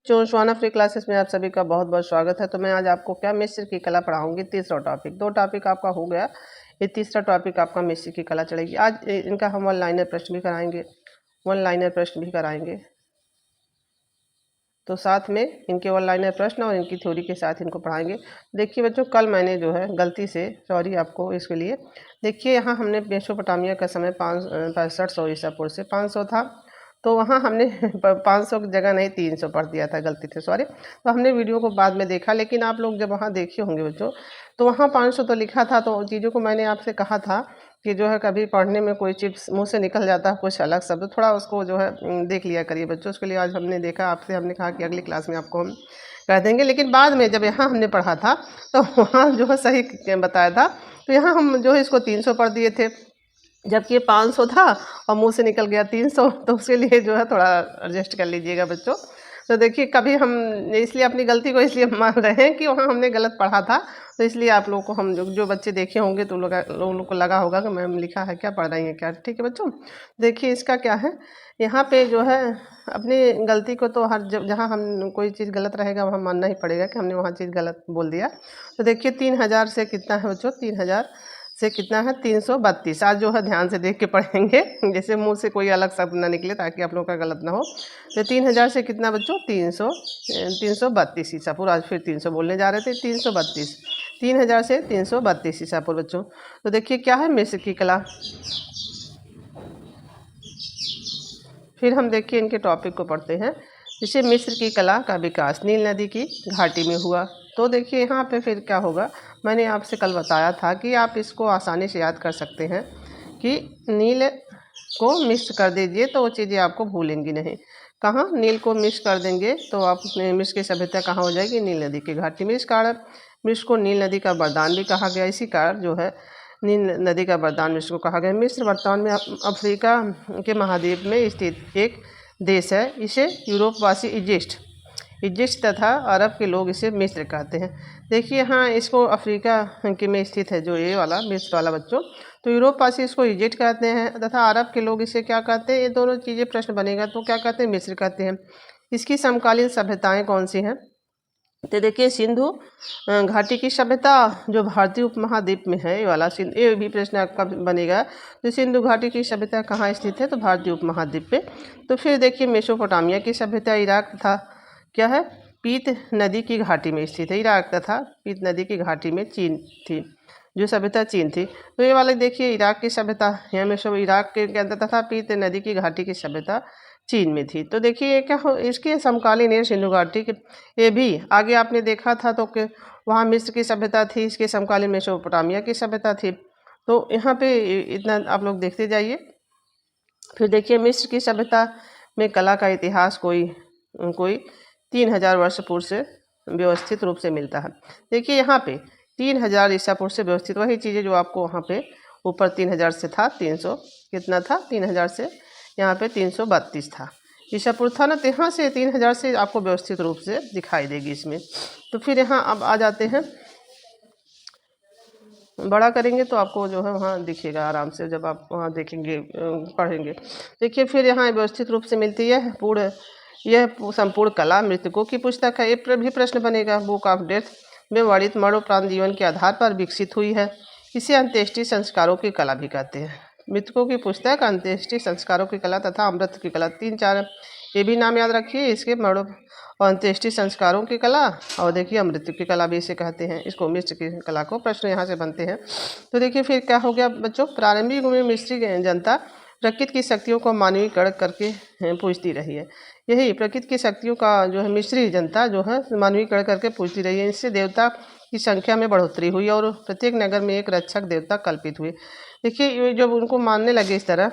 सुहाना free classes में आप सभी का बहुत बहुत स्वागत है। तो मैं आज आपको क्या मिस्र की कला पढ़ाऊंगी। तीसरा टॉपिक, 2 टॉपिक आपका हो गया, ये तीसरा टॉपिक आपका मिस्र की कला चलेगी। आज इनका हम वन लाइनर प्रश्न भी कराएंगे, तो साथ में इनके वन लाइनर प्रश्न और इनकी थ्योरी के साथ इनको पढ़ाएंगे। देखिए बच्चों, कल मैंने जो है गलती से, सॉरी आपको इसके लिए, देखिए यहाँ हमने मेसोपोटामिया का समय 6500 ईसा पूर्व से 500 था, तो वहाँ हमने 500 की जगह नहीं 300 पढ़ दिया था गलती से, सॉरी। तो हमने वीडियो को बाद में देखा, लेकिन आप लोग जब वहाँ देखे होंगे बच्चों, तो वहाँ 500 तो लिखा था। तो चीज़ों को मैंने आपसे कहा था कि जो है कभी पढ़ने में कोई चीज़ मुंह से निकल जाता है कुछ अलग शब्द, थोड़ा उसको जो है देख लिया करिए बच्चों। उसके लिए आज हमने देखा आपसे, हमने कहा कि अगली क्लास में आपको हम कर देंगे। लेकिन बाद में जब यहाँ हमने पढ़ा था तो वहाँ जो है सही बताया था, तो यहाँ हम जो है इसको 300 पढ़ दिए थे, जबकि ये 500 था और मुंह से निकल गया 300। तो उसके लिए जो है थोड़ा एडजस्ट कर लीजिएगा बच्चों। तो देखिए, कभी हम इसलिए अपनी गलती को इसलिए मान रहे हैं कि वहाँ हमने गलत पढ़ा था, तो इसलिए आप लोगों को हम जो बच्चे देखे होंगे तो लोगों को लगा होगा कि मैम लिखा है क्या, पढ़ रही हैं क्या। ठीक है बच्चों, देखिए इसका क्या है, यहाँ पे जो है अपनी गलती को तो हर जहाँ हम कोई चीज़ गलत रहेगा वहाँ मानना ही पड़ेगा कि हमने वहाँ चीज़ गलत बोल दिया। तो देखिए 3000 से कितना है बच्चों, 3000 से कितना है 332। आज जो है ध्यान से देख के पढ़ेंगे, जैसे मुंह से कोई अलग शब्द ना निकले, ताकि आप लोगों का गलत ना हो। तो 3000 से कितना बच्चों, 332 ईसा पूर्व। आज फिर 300 बोलने जा रहे थे, 332, 3000 से 332 ईसा पूर्व बच्चों। तो देखिए क्या है मिस्र की कला। फिर हम देखिए इनके टॉपिक को पढ़ते हैं। जैसे मिस्र की कला का विकास नील नदी की घाटी में हुआ। तो देखिए यहाँ पे फिर क्या होगा, मैंने आपसे कल बताया था कि आप इसको आसानी से याद कर सकते हैं कि नील को मिक्स कर दीजिए तो वो चीज़ें आपको भूलेंगी नहीं। कहाँ नील को मिक्स कर देंगे तो आप मिस्र की सभ्यता कहाँ हो जाएगी, नील नदी की घाटी में। इस कारण मिस्र को नील नदी का वरदान भी कहा गया। इसी कारण जो है नील नदी का वरदान मिस्र को कहा गया। मिस्र वर्तमान में अफ्रीका के महाद्वीप में स्थित एक देश है। इसे यूरोपवासी इजिप्ट तथा अरब के लोग इसे मिस्र कहते हैं। देखिए यहाँ इसको अफ्रीका के में स्थित है जो ये वाला मिस्र वाला बच्चों, तो यूरोपवासी इसको इजिप्ट कहते हैं तथा अरब के लोग इसे क्या कहते हैं, ये दोनों चीज़ें प्रश्न बनेगा तो क्या कहते हैं, मिस्र कहते हैं। इसकी समकालीन सभ्यताएं कौन सी हैं, तो देखिए सिंधु घाटी की सभ्यता जो भारतीय उपमहाद्वीप में है, ये वाला ये भी प्रश्न आपका बनेगा। तो सिंधु घाटी की सभ्यता कहाँ स्थित है, तो भारतीय उपमहाद्वीप पे। तो फिर देखिए मेसोपोटामिया की सभ्यता इराक तथा क्या है, पीत नदी की घाटी में स्थित है। इराक तथा पीत नदी की घाटी में चीन थी, जो सभ्यता चीन थी। तो ये वाला देखिए इराक की सभ्यता यहाँ में सब इराक के अंदर तथा पीत नदी की घाटी की सभ्यता चीन में थी। तो देखिए क्या हो, इसके समकालीन है सिंधु घाटी के। ये भी आगे आपने देखा था तो कि वहाँ मिस्र की सभ्यता थी, इसके समकालीन मेसोपोटामिया की सभ्यता थी। तो यहाँ पे इतना आप लोग देखते जाइए। फिर देखिए मिस्र की सभ्यता में कला का इतिहास कोई 3000 वर्ष पूर्व से व्यवस्थित रूप से मिलता है। देखिए यहाँ पे 3000 ईसा पूर्व से व्यवस्थित, वही चीज़ें जो आपको वहाँ पे ऊपर 3000 से था 300, कितना था 3000 से यहाँ पे 332 था ईसा पूर्व था ना, तो यहाँ से 3000 से आपको व्यवस्थित रूप से दिखाई देगी इसमें। तो फिर यहाँ अब आ जाते हैं, बड़ा करेंगे तो आपको जो है वहाँ दिखेगा आराम से, जब आप वहाँ देखेंगे पढ़ेंगे। देखिए फिर यहाँ व्यवस्थित रूप से मिलती है यह संपूर्ण कला मृतकों की पुस्तक है। ये भी प्रश्न बनेगा, बुक ऑफ डेथ में वर्णित मरणोपरांत जीवन के आधार पर विकसित हुई है। इसे अंत्येष्टि संस्कारों की कला भी कहते हैं। मृतकों की पुस्तक, अंत्येष्टि संस्कारों की कला तथा अमृत की कला, 3-4 ये भी नाम याद रखिए इसके, मरणों और अंत्येष्टि संस्कारों की कला, और देखिए अमृत की कला भी इसे कहते हैं। इसको मिस्र की कला को प्रश्न यहाँ से बनते हैं। तो देखिए फिर क्या हो गया बच्चों, प्रारंभिक युग में मिस्री जनता प्रकृति की शक्तियों को मानवीकरण करके पूजती रही है। यही प्रकृति की शक्तियों का जो है मिस्री जनता जो है मानवीकरण करके पूजती रही है। इससे देवता की संख्या में बढ़ोतरी हुई और प्रत्येक नगर में एक रक्षक देवता कल्पित हुए। देखिए जब उनको मानने लगे इस तरह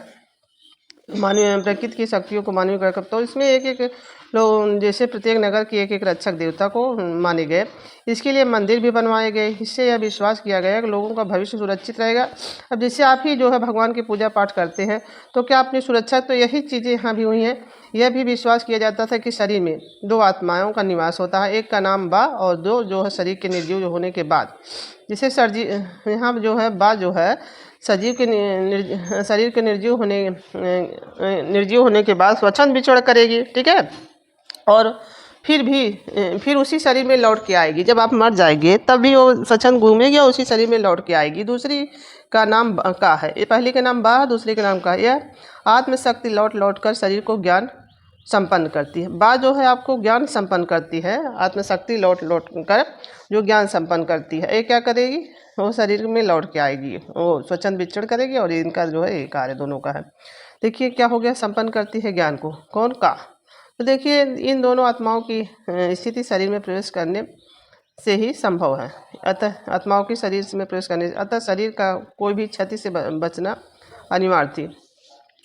मानवीय प्रकृति की शक्तियों को मानवीय कर, तो इसमें एक एक लोग जैसे प्रत्येक नगर की एक एक रक्षक देवता को माने गए। इसके लिए मंदिर भी बनवाए गए। इससे यह विश्वास किया गया कि लोगों का भविष्य सुरक्षित रहेगा। अब जैसे आप ही जो है भगवान की पूजा पाठ करते हैं तो क्या अपनी सुरक्षा, तो यही चीज़ें यहाँ भी हुई हैं। यह भी विश्वास किया जाता था कि शरीर में 2 आत्माओं का निवास होता है, एक का नाम बा और 2 जो है शरीर के निर्जीव होने के बाद। जिसे यहाँ जो है बा जो है सजीव के शरीर के निर्जीव होने के बाद स्वच्छंद विचरण करेगी, ठीक है। और फिर उसी शरीर में लौट के आएगी। जब आप मर जाएंगे तब भी वो स्वच्छंद घूमेगी और उसी शरीर में लौट के आएगी। दूसरी का नाम का है, ये पहले के नाम बा, दूसरे के नाम का। यह आत्मशक्ति लौट लौट कर शरीर को ज्ञान संपन्न करती है। बा जो है आपको ज्ञान संपन्न करती है, आत्मशक्ति लौट लौट कर जो ज्ञान संपन्न करती है। ये क्या करेगी, वो शरीर में लौट के आएगी, वो स्वच्छंद विचरण करेगी और इनका जो है ये कार्य दोनों का है। देखिए क्या हो गया, संपन्न करती है ज्ञान को, कौन का। तो देखिए इन दोनों आत्माओं की स्थिति शरीर में प्रवेश करने से ही संभव है। अतः आत्माओं की शरीर में प्रवेश करने, अतः शरीर का कोई भी क्षति से बचना अनिवार्य थी,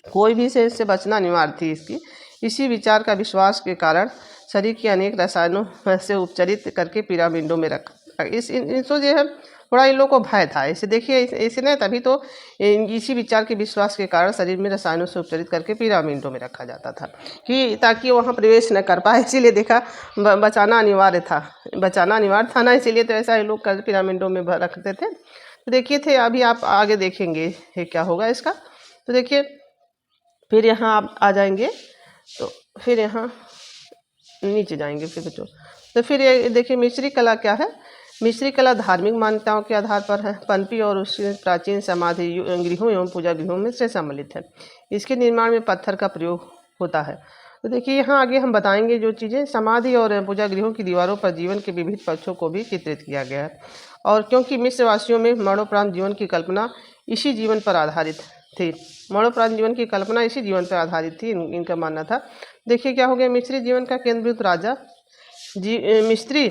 कोई भी से इससे बचना अनिवार्य थी इसकी। इसी विचार का विश्वास के कारण शरीर के अनेक रसायनों से उपचरित करके पिरामिडों में रखा। इनको जो है थोड़ा इन लोगों को भय था। इसे देखिए इसने तभी तो इसी विचार के विश्वास के कारण शरीर में रसायनों से उपचरित करके पिरामिडों में रखा जाता था कि ताकि वहाँ प्रवेश न कर पाए। इसीलिए देखा बचाना अनिवार्य था, बचाना अनिवार्य था ना, इसीलिए तो ऐसा लोग कर पिरामिडों में रखते थे। तो देखिए थे, अभी आप आगे देखेंगे ये क्या होगा इसका। तो देखिए फिर यहाँ आप आ जाएंगे, तो फिर यहाँ नीचे जाएंगे फिर बच्चों। तो फिर ये देखिए मिस्री कला क्या है। मिस्री कला धार्मिक मान्यताओं के आधार पर है, पनपी और उसके प्राचीन समाधि गृहों एवं पूजा गृहों में से सम्मिलित है। इसके निर्माण में पत्थर का प्रयोग होता है। तो देखिए यहाँ आगे हम बताएंगे जो चीज़ें समाधि और पूजा गृहों की दीवारों पर जीवन के विविध पक्षों को भी चित्रित किया गया है। और क्योंकि मिस्रवासियों में मरणोपरांत जीवन की कल्पना इसी जीवन पर आधारित थी, मरणोपरांत जीवन की कल्पना इसी जीवन पर आधारित थी, इनका मानना था। देखिए क्या हो गया, मिस्री जीवन का केंद्रभूत राजा मिस्त्री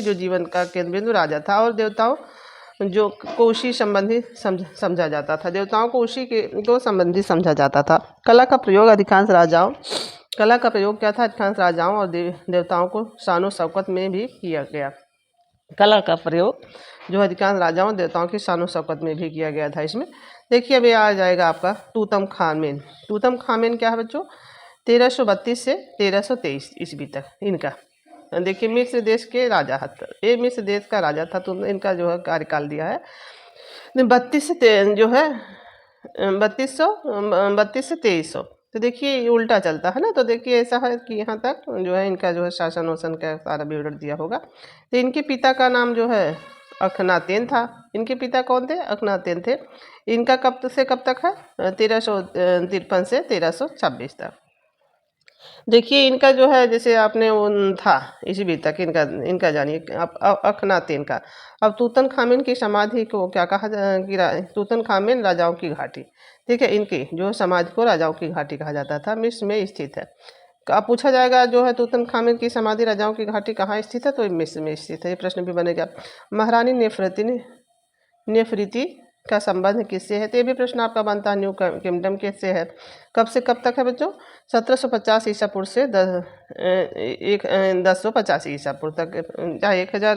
जो जीवन का केंद्रबिंदु राजा था और देवताओं जो को उसी संबंधी समझा जाता था, देवताओं को उसी को संबंधी समझा जाता था। कला का प्रयोग अधिकांश राजाओं, कला का प्रयोग क्या था, अधिकांश राजाओं और देवताओं को शानो शौकत में भी किया गया। कला का प्रयोग जो अधिकांश राजाओं देवताओं की शानो शौकत में भी किया गया था इसमें। देखिए अब ये आ जाएगा आपका तूतम खामेन। तूतम खामेन क्या है बच्चों, 1332 से 1323 ईस्वी तक इनका। देखिए मिस्र देश के राजा था, ये मिस्र देश का राजा था, तो इनका जो है कार्यकाल दिया है 32 से जो है 32 से 2300। तो देखिए ये उल्टा चलता है ना। तो देखिए ऐसा है कि यहाँ तक जो है इनका जो है शासन वासन का सारा विवरण दिया होगा। तो इनके पिता का नाम जो है अखनातेन था। इनके पिता कौन थे, अखनातेन थे। इनका कब से कब तक है, 1353 से 1326 तक। देखिए इनका जो है जैसे आपने वो था ईस्वी तक इनका जानिए अखनातेन का। अब तूतन खामिन की समाधि को क्या कहा कि तूतन खामिन राजाओं की घाटी। ठीक है, इनकी जो समाधि को राजाओं की घाटी कहा जाता था, मिस्र में स्थित है। अब पूछा जाएगा जो है तूतन खामिन की समाधि राजाओं की घाटी कहाँ स्थित है, तो मिस्र में स्थित है। ये प्रश्न भी बनेगा। महारानी नेफरीती का संबंध किससे है, तो ये भी प्रश्न आपका बनता है, न्यू किंगडम के से है। कब से कब तक है बच्चों, 1750 ईसा पूर्व से 1050 ईसा पूर्व तक, चाहे 1000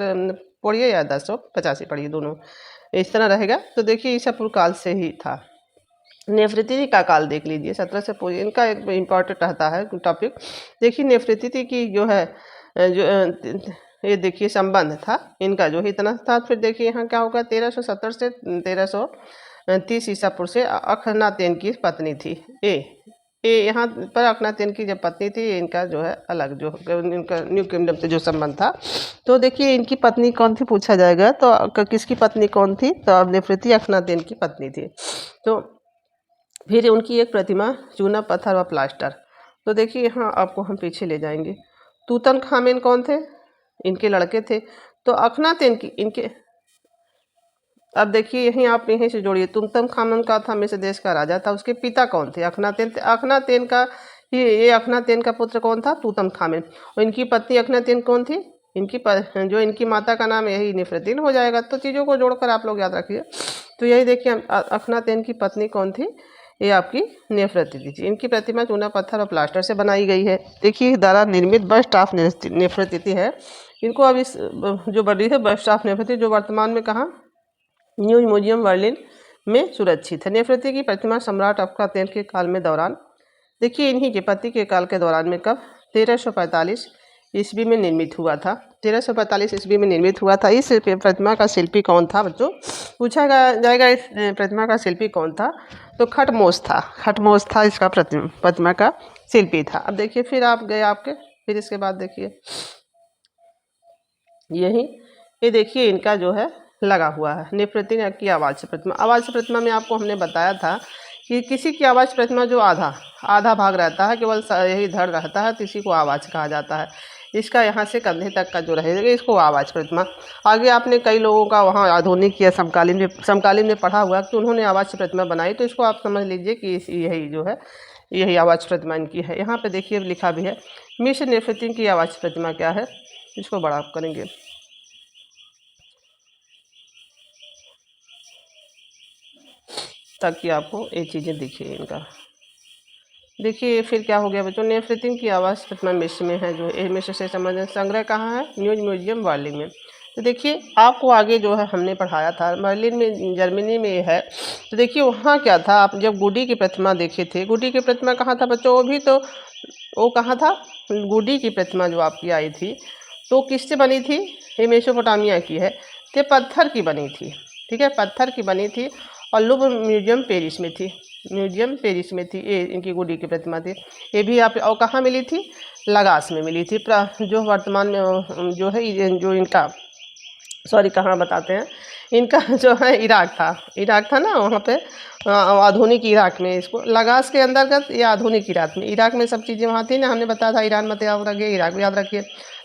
पढ़िए या 1050 पढ़िए, दोनों इस तरह रहेगा। तो देखिए ईसा पूर्व काल से ही था। नेफरीती का काल देख लीजिए, 17 से पूर्व, इनका एक इम्पॉर्टेंट रहता है टॉपिक। देखिए नेफरीती की जो है जो ये देखिए संबंध था इनका जो इतना था। फिर देखिए यहाँ क्या होगा, 1370 से 1330 ईसा पूर्व से अखनातेन की पत्नी थी। ये यहाँ पर अखनातेन की जब पत्नी थी, इनका जो है अलग जो इनका न्यू किंगडम से जो संबंध था। तो देखिए इनकी पत्नी कौन थी पूछा जाएगा, तो किसकी पत्नी कौन थी, तो नेफरीती अखनातेन की पत्नी थी। तो फिर उनकी एक प्रतिमा, चूना पत्थर व प्लास्टर। तो देखिए यहाँ आपको हम पीछे ले जाएंगे। तूतन खामेन कौन थे, इनके लड़के थे। तो अखनातेन की इनके, अब देखिए यहीं से जोड़िए, तूतन खामेन का था मिस्र देश का राजा था, उसके पिता कौन थे, अखनातेन थे। अखनातेन का ये अखनातेन का पुत्र कौन था, तूतन खामेन। और इनकी पत्नी अखनातेन कौन थी, जो इनकी माता का नाम यही नेफरतीन हो जाएगा। तो चीज़ों को जोड़कर आप लोग याद रखिए। तो यही देखिए अखनातेन की पत्नी कौन थी, ये आपकी नेफरतीति थी। इनकी प्रतिमा चूना पत्थर और प्लास्टर से बनाई गई है। देखिए द्वारा निर्मित बस्ट ऑफ नेफरतीति है। इनको अब इस जो बनी है बस्ट ऑफ नेफरतीति, जो वर्तमान में कहाँ, न्यू म्यूजियम बर्लिन में सुरक्षित है। नेफरतीति की प्रतिमा सम्राट अखनातेन के काल में दौरान, देखिए इन्हीं के पति के काल के दौरान में कब, 1345 ईस्वी में निर्मित हुआ था। 1345 ईस्वी में निर्मित हुआ था। इस प्रतिमा का शिल्पी कौन था बच्चों, पूछा जाएगा इस प्रतिमा का शिल्पी कौन था, तो खटमोश था। खटमोश था इसका प्रतिमा का शिल्पी था। अब देखिए फिर आप गए आपके, फिर इसके बाद देखिए ये देखिए इनका जो है लगा हुआ है नेफ्रतिन की आवाज़ प्रतिमा। आवाज़ प्रतिमा में आपको हमने बताया था कि किसी की आवाज़ प्रतिमा जो आधा भाग रहता है, केवल यही धड़ रहता है, तो इसी को आवाज़ कहा जाता है। इसका यहाँ से कंधे तक का जो रहेगा इसको आवाज़ प्रतिमा। आगे आपने कई लोगों का वहाँ आधुनिक या समकालीन में पढ़ा हुआ कि उन्होंने आवाज़ प्रतिमा बनाई, तो इसको आप समझ लीजिए कि यही जो है यही आवाज़ प्रतिमा इनकी है। यहाँ पे देखिए लिखा भी है मिस्र नेफ्रतिन की आवाज़ प्रतिमा क्या है, इसको बड़ा आप करेंगे ताकि आपको ये चीज़ें दिखे इनका। देखिए फिर क्या हो गया बच्चों, नेफ्रतिन की आवाज़ प्रतिमा मिस्र में है, जो मिस्र से संबंधित संग्रह कहाँ है, न्यूज म्यूजियम बर्लिन में। तो देखिए आपको आगे जो है हमने पढ़ाया था बर्लिन में, जर्मनी में है। तो देखिए वहाँ क्या था, आप जब गुडी की प्रतिमा देखे थे, गुडी की प्रतिमा कहाँ था बच्चों, वो भी तो वो कहाँ था, गुडी की प्रतिमा जो आपकी आई थी तो किससे बनी थी, ये मेसोपोटामिया की है, तो पत्थर की बनी थी, ठीक है, पत्थर की बनी थी और लुव्र म्यूजियम पेरिस में थी, म्यूजियम पेरिस में थी, ये इनकी गुडी की प्रतिमा थी। ये भी आप और कहाँ मिली थी, लगास में मिली थी, जो वर्तमान में जो है जो इनका सॉरी कहाँ बताते हैं, इनका जो है इराक था ना वहाँ पे, आधुनिक इराक में, इसको लगास के अंतर्गत या आधुनिक इराक में सब चीज़ें वहाँ थी ना, हमने बताया था ईरान मत याद रखिए, इराक भी याद रखिए,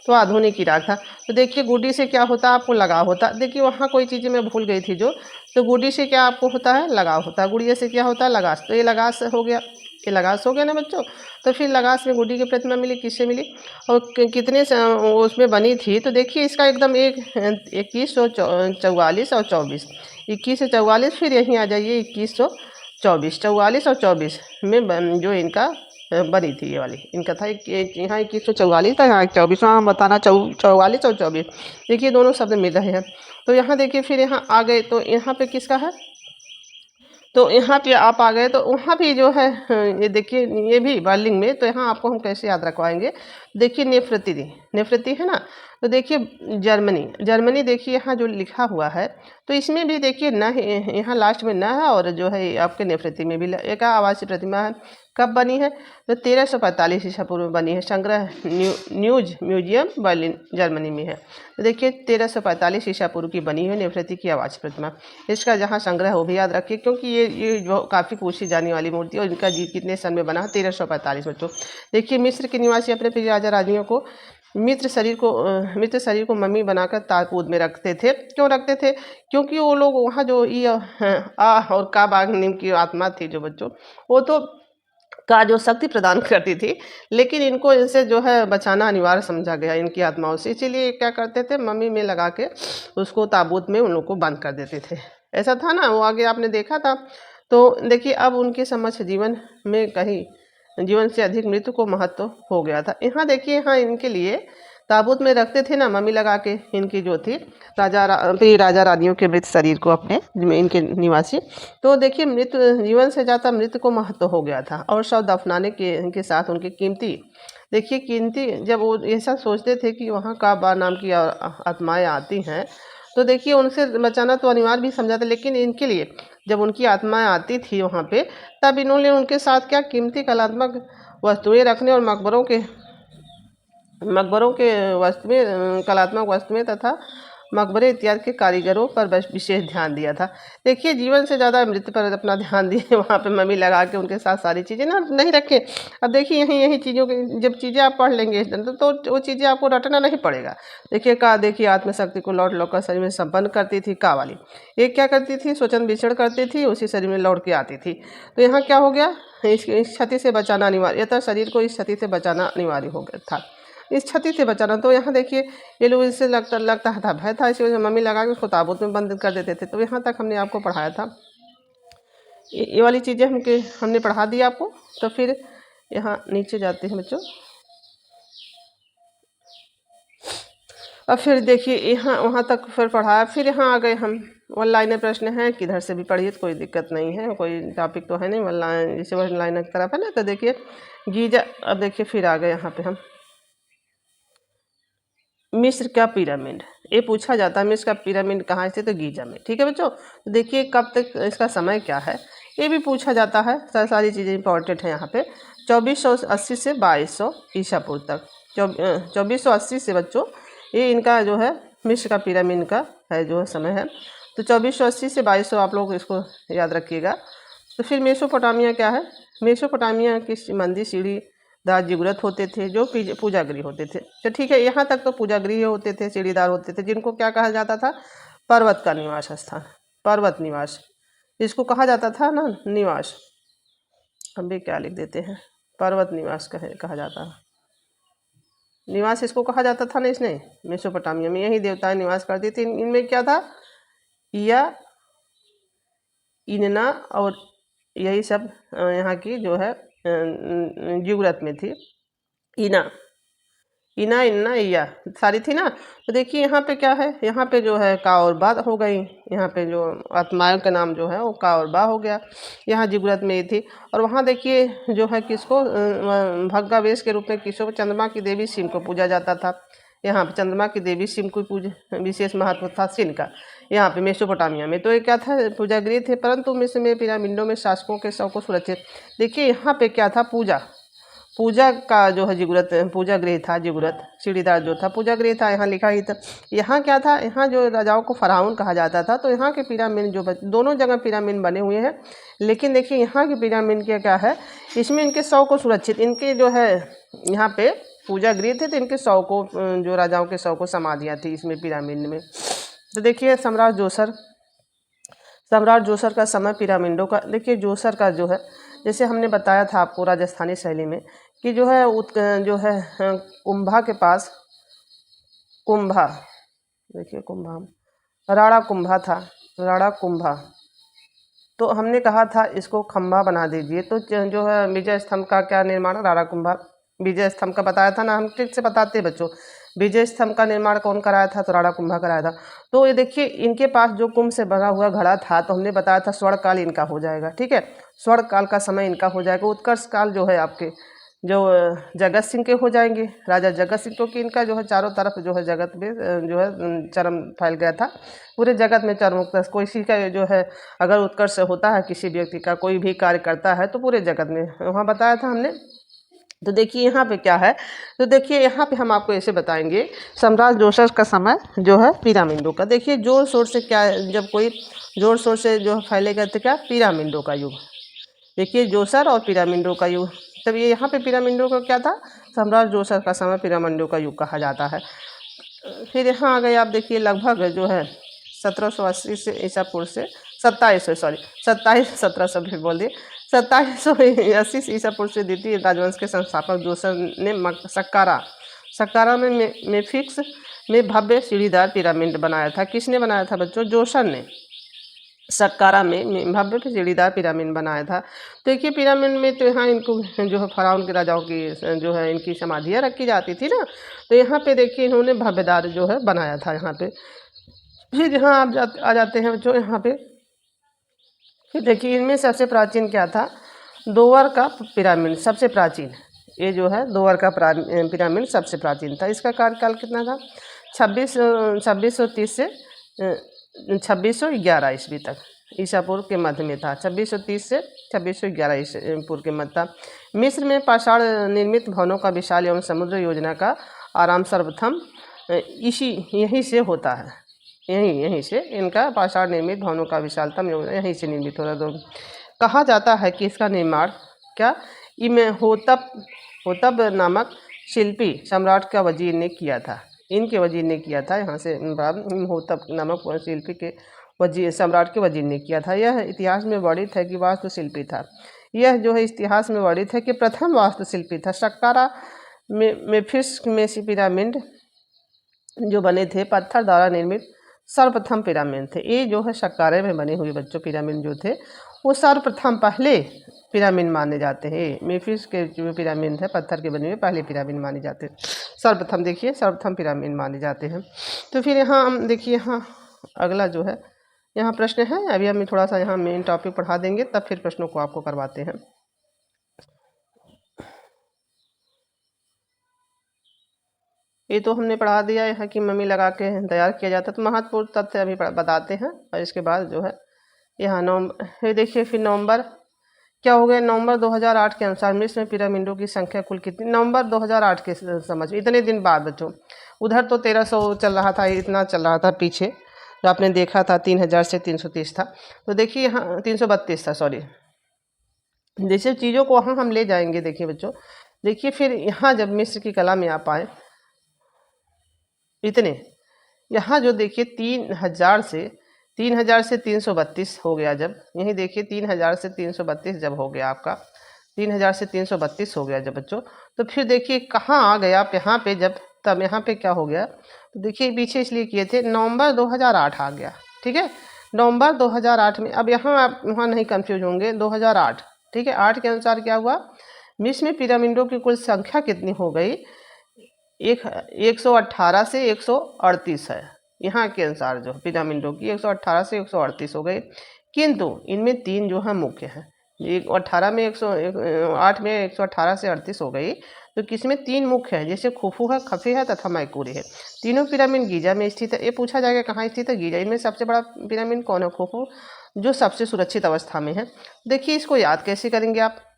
तो आधुनिक इराक था। तो देखिए गुडी से क्या होता है, आपको लगाव होता, देखिए वहाँ कोई चीज़ें मैं भूल गई थी जो, तो गुडी से क्या आपको होता है, लगाव होता है, गुड़िया से क्या होता है, लगास, तो ये लगास हो गया, ये लगास हो गया ना बच्चों। तो फिर लगास में गुडी की प्रतिमा मिली, किससे मिली और कितने उसमें बनी थी, तो देखिए इसका एकदम 2144 और 24, 2144, फिर यहीं आ जाइए 2124, 44 और 24 में जो इनका बनी थी, ये वाली इनका था, यहाँ 2144 था, यहाँ 24, हम बताना 44 और 24, देखिए दोनों शब्द मिल रहे हैं। तो यहाँ देखिए फिर यहाँ आ गए, तो यहाँ पे किसका है, तो यहाँ पे आप आ गए, तो वहाँ भी जो है ये देखिए ये भी बर्लिन में, तो यहाँ आपको हम कैसे याद रखवाएंगे, देखिए नेफ्रति है ना, तो देखिए जर्मनी देखिए यहाँ जो लिखा हुआ है, तो इसमें भी देखिए न यहाँ लास्ट में न है, और जो है आपके नेफ्रति में भी एक आवासीय प्रतिमा है। कब बनी है, तो 1345 ईसा पूर्व में बनी है, संग्रह न्यूज म्यूजियम बर्लिन जर्मनी में है। तो देखिए 1345 ईसा पूर्व की बनी हुई नेफ्रति की आवाज़ प्रतिमा, इसका जहाँ संग्रह है वो भी याद रखिए, क्योंकि ये जो काफ़ी पूछी जाने वाली मूर्ति है, और इनका जी कितने सन में बना, 1345 बच्चों। देखिए मिस्र के निवासी अपने प्रिय राजा रानियों को मृत शरीर को मम्मी बनाकर ताबूत में रखते थे। क्यों रखते थे, क्योंकि वो लोग वहाँ जो और का बाग की आत्मा थी जो बच्चों, वो तो का जो शक्ति प्रदान करती थी, लेकिन इनको इनसे जो है बचाना अनिवार्य समझा गया इनकी आत्माओं से, इसीलिए क्या करते थे, मम्मी में लगा के उसको ताबूत में उन लोग को बंद कर देते थे। ऐसा था ना, वो आगे आपने देखा था। तो देखिए अब उनके समझ जीवन से अधिक मृत्यु को महत्व हो गया था। यहाँ देखिए, यहाँ इनके लिए ताबूत में रखते थे ना मम्मी लगा के, इनकी जो थी राजा रानियों के मृत शरीर को अपने इनके निवासी। तो देखिए जीवन से ज़्यादा मृत्यु को महत्व हो गया था, और शव दफनाने के साथ उनकी कीमती जब वो ऐसा सोचते थे कि वहाँ काबा नाम की आत्माएं आती हैं, तो देखिए उनसे बचाना तो अनिवार्य भी समझा था, लेकिन इनके लिए जब उनकी आत्माएं आती थी वहाँ पे, तब इन्होंने उनके साथ क्या कीमती कलात्मक वस्तुएं रखने और मकबरों के कलात्मक वस्तुएं तथा मकबरे इत्यादि के कारीगरों पर विशेष ध्यान दिया था। देखिए जीवन से ज़्यादा मृत्यु पर अपना ध्यान दिए, वहाँ पे मम्मी लगा के उनके साथ सारी चीज़ें ना नहीं रखे। अब देखिए यही चीज़ों की जब चीज़ें आप पढ़ लेंगे तो वो चीज़ें आपको रटना नहीं पड़ेगा। देखिए आत्मशक्ति को लौट कर शरीर में संपन्न करती थी का वाली, ये क्या करती थी, स्वचन विचरण करती थी, उसी शरीर में लौट के आती थी। तो यहाँ क्या हो गया, इस क्षति से बचाना अनिवार्य था, शरीर को इस क्षति से बचाना अनिवार्य हो गया था, इस क्षति से बचाना। तो यहाँ देखिए ये लोग इससे लगता था भय था, इसी वजह से मम्मी लगा के उसको ताबूत में बंद कर देते थे। तो यहाँ तक हमने आपको पढ़ाया था, ये वाली चीज़ें हमने पढ़ा दी आपको। तो फिर यहाँ नीचे जाते हैं बच्चों, अब फिर देखिए यहाँ वहाँ तक फिर पढ़ाया, फिर यहाँ आ गए हम। वन लाइनर प्रश्न है, किधर से भी पढ़िए, कोई दिक्कत नहीं है, कोई टॉपिक तो है नहीं, वन लाइन जैसे वन लाइनर की तरफ है ना। तो देखिए गीजा, अब देखिए फिर आ गए यहाँ पे हम, मिस्र का पिरामिड, ये पूछा जाता है मिस्र का पिरामिड कहाँ से, तो गीजा में, ठीक है बच्चों। तो देखिए कब तक, इसका समय क्या है, ये भी पूछा जाता है, सारी चीज़ें इंपॉर्टेंट है यहाँ पे। 2480 से 2200 ईसा पूर्व तक। 2480 से बच्चों ये इनका जो है मिस्र का पिरामिड का है जो समय है। तो 2480 से 2200 आप लोग इसको याद रखिएगा। तो फिर मेसोपोटामिया क्या है? मेसोपोटामिया की मंदिर सीढ़ीदार जिगुरत होते थे जो पूजा गृह होते थे। तो ठीक है, यहाँ तक तो पूजा गृह होते थे, सीढ़ीदार होते थे, जिनको क्या कहा जाता था? पर्वत का निवास स्थान, पर्वत निवास, इसको कहा जाता था ना निवास। हम भी क्या लिख देते हैं, पर्वत निवास कहा जाता है, निवास इसको कहा जाता था ना। इसने मेसोपोटामिया में यही देवताएं निवास करती थी। इनमें क्या था? या इनना और यही सब यहाँ की जो है जिगुरत में थी। इना इन्ना या सारी थी ना। तो देखिए यहाँ पे क्या है, यहाँ पे जो है का और बा हो गई, यहाँ पे जो आत्माओं का नाम जो है वो का और बा हो गया, यहाँ जिगुरत में ये थी। और वहाँ देखिए जो है किसको भग्गावेश के रूप में किसको, चंद्रमा की देवी शिव को पूजा जाता था। यहाँ पे चंद्रमा की देवी शिव को विशेष महत्व था शिव का यहाँ पे मेसोपोटामिया में। तो ये क्या था? पूजा गृह थे। परंतु मिस्र में पिरामिडों में शासकों के शव को सुरक्षित, देखिए यहाँ पे क्या था? पूजा का जो है जिगुरत, पूजा गृह था, जिगुरत सीढ़ीदार जो था पूजा गृह था, यहाँ लिखा ही था। यहाँ क्या था? यहाँ जो राजाओं को फराउन कहा जाता था। तो यहाँ के पिरामिड जो दोनों जगह पिरामिड बने हुए हैं, लेकिन देखिए यहाँ के पिरामिड क्या है, इसमें इनके शव को सुरक्षित, इनके जो है यहाँ पे पूजा गृह थे, तो इनके शव को जो राजाओं के शव को समाधियाँ थी इसमें पिरामिड में। तो देखिए सम्राट जोसर का समय पिरामिडों का, देखिए जोसर का जो है, जैसे हमने बताया था आपको राजस्थानी शैली में कि जो है कुंभा के पास, कुंभा, देखिए कुंभा राणा कुंभा था, राणा कुंभा। तो हमने कहा था इसको खंभा बना दीजिए। तो जो है विजय स्तंभ का क्या निर्माण, राणा कुंभा विजय स्तंभ का बताया था ना, हम ठीक से बताते हैं बच्चों। विजय स्तंभ का निर्माण कौन कराया था? तो राणा कुंभा कराया था। तो ये देखिए इनके पास जो कुंभ से बना हुआ घड़ा था, तो हमने बताया था स्वर्ण काल इनका हो जाएगा। ठीक है, स्वर्ण काल का समय इनका हो जाएगा। उत्कर्ष काल जो है आपके जो जगत सिंह के हो जाएंगे, राजा जगत सिंह, क्योंकि इनका जो है चारों तरफ जो है जगत में जो है चरम फैल गया था, पूरे जगत में चरम उत्कर्ष। कोई किसी का जो है अगर उत्कर्ष होता है, किसी व्यक्ति का कोई भी कार्य करता है, तो पूरे जगत में, वहाँ बताया था हमने। तो देखिए यहाँ पे क्या है, तो देखिए यहाँ पे हम आपको ऐसे बताएंगे सम्राट जोसर का समय जो है पिरामिडों का। देखिए जोर शोर से क्या, जब कोई जोर शोर से जो फैलेगा तो क्या? पिरामिडों का युग। देखिए जोसर और पिरामिडों का युग, तब ये यहाँ पे पिरामिडों का क्या था? सम्राट जोसर का समय पिरामिडों का युग कहा जाता है। फिर यहाँ आ गए आप देखिए लगभग जो है 1780 से ईसा पूर्व से 2780 से ईसा पूर्व से द्वितीय राजवंश के संस्थापक जोसर ने सक्कारा में मेफिक्स में भव्य सीढ़ीदार पिरामिड बनाया था। किसने बनाया था बच्चों? जोसर ने सक्कारा में भव्य सीढ़ीदार पिरामिड बनाया था। तो देखिए पिरामिड में तो यहाँ इनको जो है फराउन के राजाओं की जो है इनकी समाधियाँ रखी जाती थी ना, तो यहाँ पे देखिए इन्होंने भव्यदार जो है बनाया था यहाँ पे। फिर यहाँ आप आ जाते हैं बच्चों यहाँ पे, फिर देखिए इनमें सबसे प्राचीन क्या था? दोवर का पिरामिड सबसे प्राचीन, ये जो है दोवर का पिरामिड सबसे प्राचीन था। इसका कार्यकाल कितना था? 2630 से 2611 ईस्वी तक, ईसा पूर्व के मध्य में था। 2630 से 2611 ईसा पूर्व के मध्य था। मिस्र में पाषाण निर्मित भवनों का विशाल एवं समुद्र योजना का आरंभ सर्वप्रथम यहीं से होता है। यहीं से इनका पाषाण निर्मित भवनों का विशालतम योजना यहीं से निर्मित होता। तो कहा जाता है कि इसका निर्माण क्या इम्होतप नामक शिल्पी सम्राट का वजीर ने किया था। इनके वजीर ने किया था, यहाँ से इम्होतप नामक शिल्पी के वजीर, सम्राट के वजीर ने किया था। यह इतिहास में वर्णित है कि वास्तुशिल्पी था। यह जो है इतिहास में वर्णित है कि प्रथम वास्तुशिल्पी था। सक्कारा मेफिस में पिरामिड जो बने थे पत्थर द्वारा निर्मित सर्वप्रथम पिरामिड थे। ये जो है सक्कारा में बने हुए बच्चों पिरामिड जो थे वो सर्वप्रथम पहले पिरामिड माने जाते हैं। मेफिस के जो पिरामिड है पत्थर के बने हुए पहले पिरामिड माने जाते हैं, सर्वप्रथम, देखिए सर्वप्रथम पिरामिड माने जाते हैं। तो फिर यहाँ हम देखिए यहाँ अगला जो है यहाँ प्रश्न है। अभी हम थोड़ा सा यहाँ मेन टॉपिक पढ़ा देंगे, तब फिर प्रश्नों को आपको करवाते हैं। ये तो हमने पढ़ा दिया यहाँ की मम्मी लगा के तैयार किया जाता है। तो महत्वपूर्ण तथ्य अभी बताते हैं और इसके बाद जो है यहाँ नवंबर, ये देखिए फिर नवंबर क्या हो गया, नवंबर 2008 के अनुसार मिस्र में पिरामिडों की संख्या कुल कितनी, नवंबर 2008 के समझ, इतने दिन बाद बच्चों। उधर तो 1300 चल रहा था, इतना चल रहा था पीछे जो आपने देखा था, 3000 से 330 था। तो देखिए यहाँ 332 था, सॉरी। जैसे चीज़ों को वहाँ हम ले जाएंगे, देखिए बच्चों, देखिए फिर यहाँ जब मिस्र की कला में आप आए, इतने यहाँ जो देखिए 3000 से 332 हो गया, जब यही देखिए 3000 से 332 जब हो गया आपका, 3000 से 332 हो गया जब बच्चों, तो फिर देखिए कहाँ आ गया आप यहाँ पे, जब तब यहाँ पे क्या हो गया, तो देखिए पीछे इसलिए किए थे, नवंबर 2008 आ गया, ठीक है। नवंबर 2008 में, अब यहाँ आप वहाँ नहीं कंफ्यूज होंगे, 2008, ठीक है। 8 के अनुसार क्या हुआ, मिस्र में पिरामिडों की कुल संख्या कितनी हो गई, 118 से 138 है। यहाँ के अनुसार जो पिरामिडों की 118 से 138 हो गए, किंतु इनमें 3 जो है मुख्य है, 18 में 8 में 118 से 38 हो गई, तो किसमें 3 मुख्य है, जैसे खुफू है, खफी है तथा मैकूरी है। तीनों पिरामिड गीजा में स्थित है। ये पूछा जाएगा कहाँ स्थित है, गीजा। इनमें सबसे बड़ा पिरामिड कौन है, खुफू, जो सबसे सुरक्षित अवस्था में है। देखिए इसको याद कैसे करेंगे आप,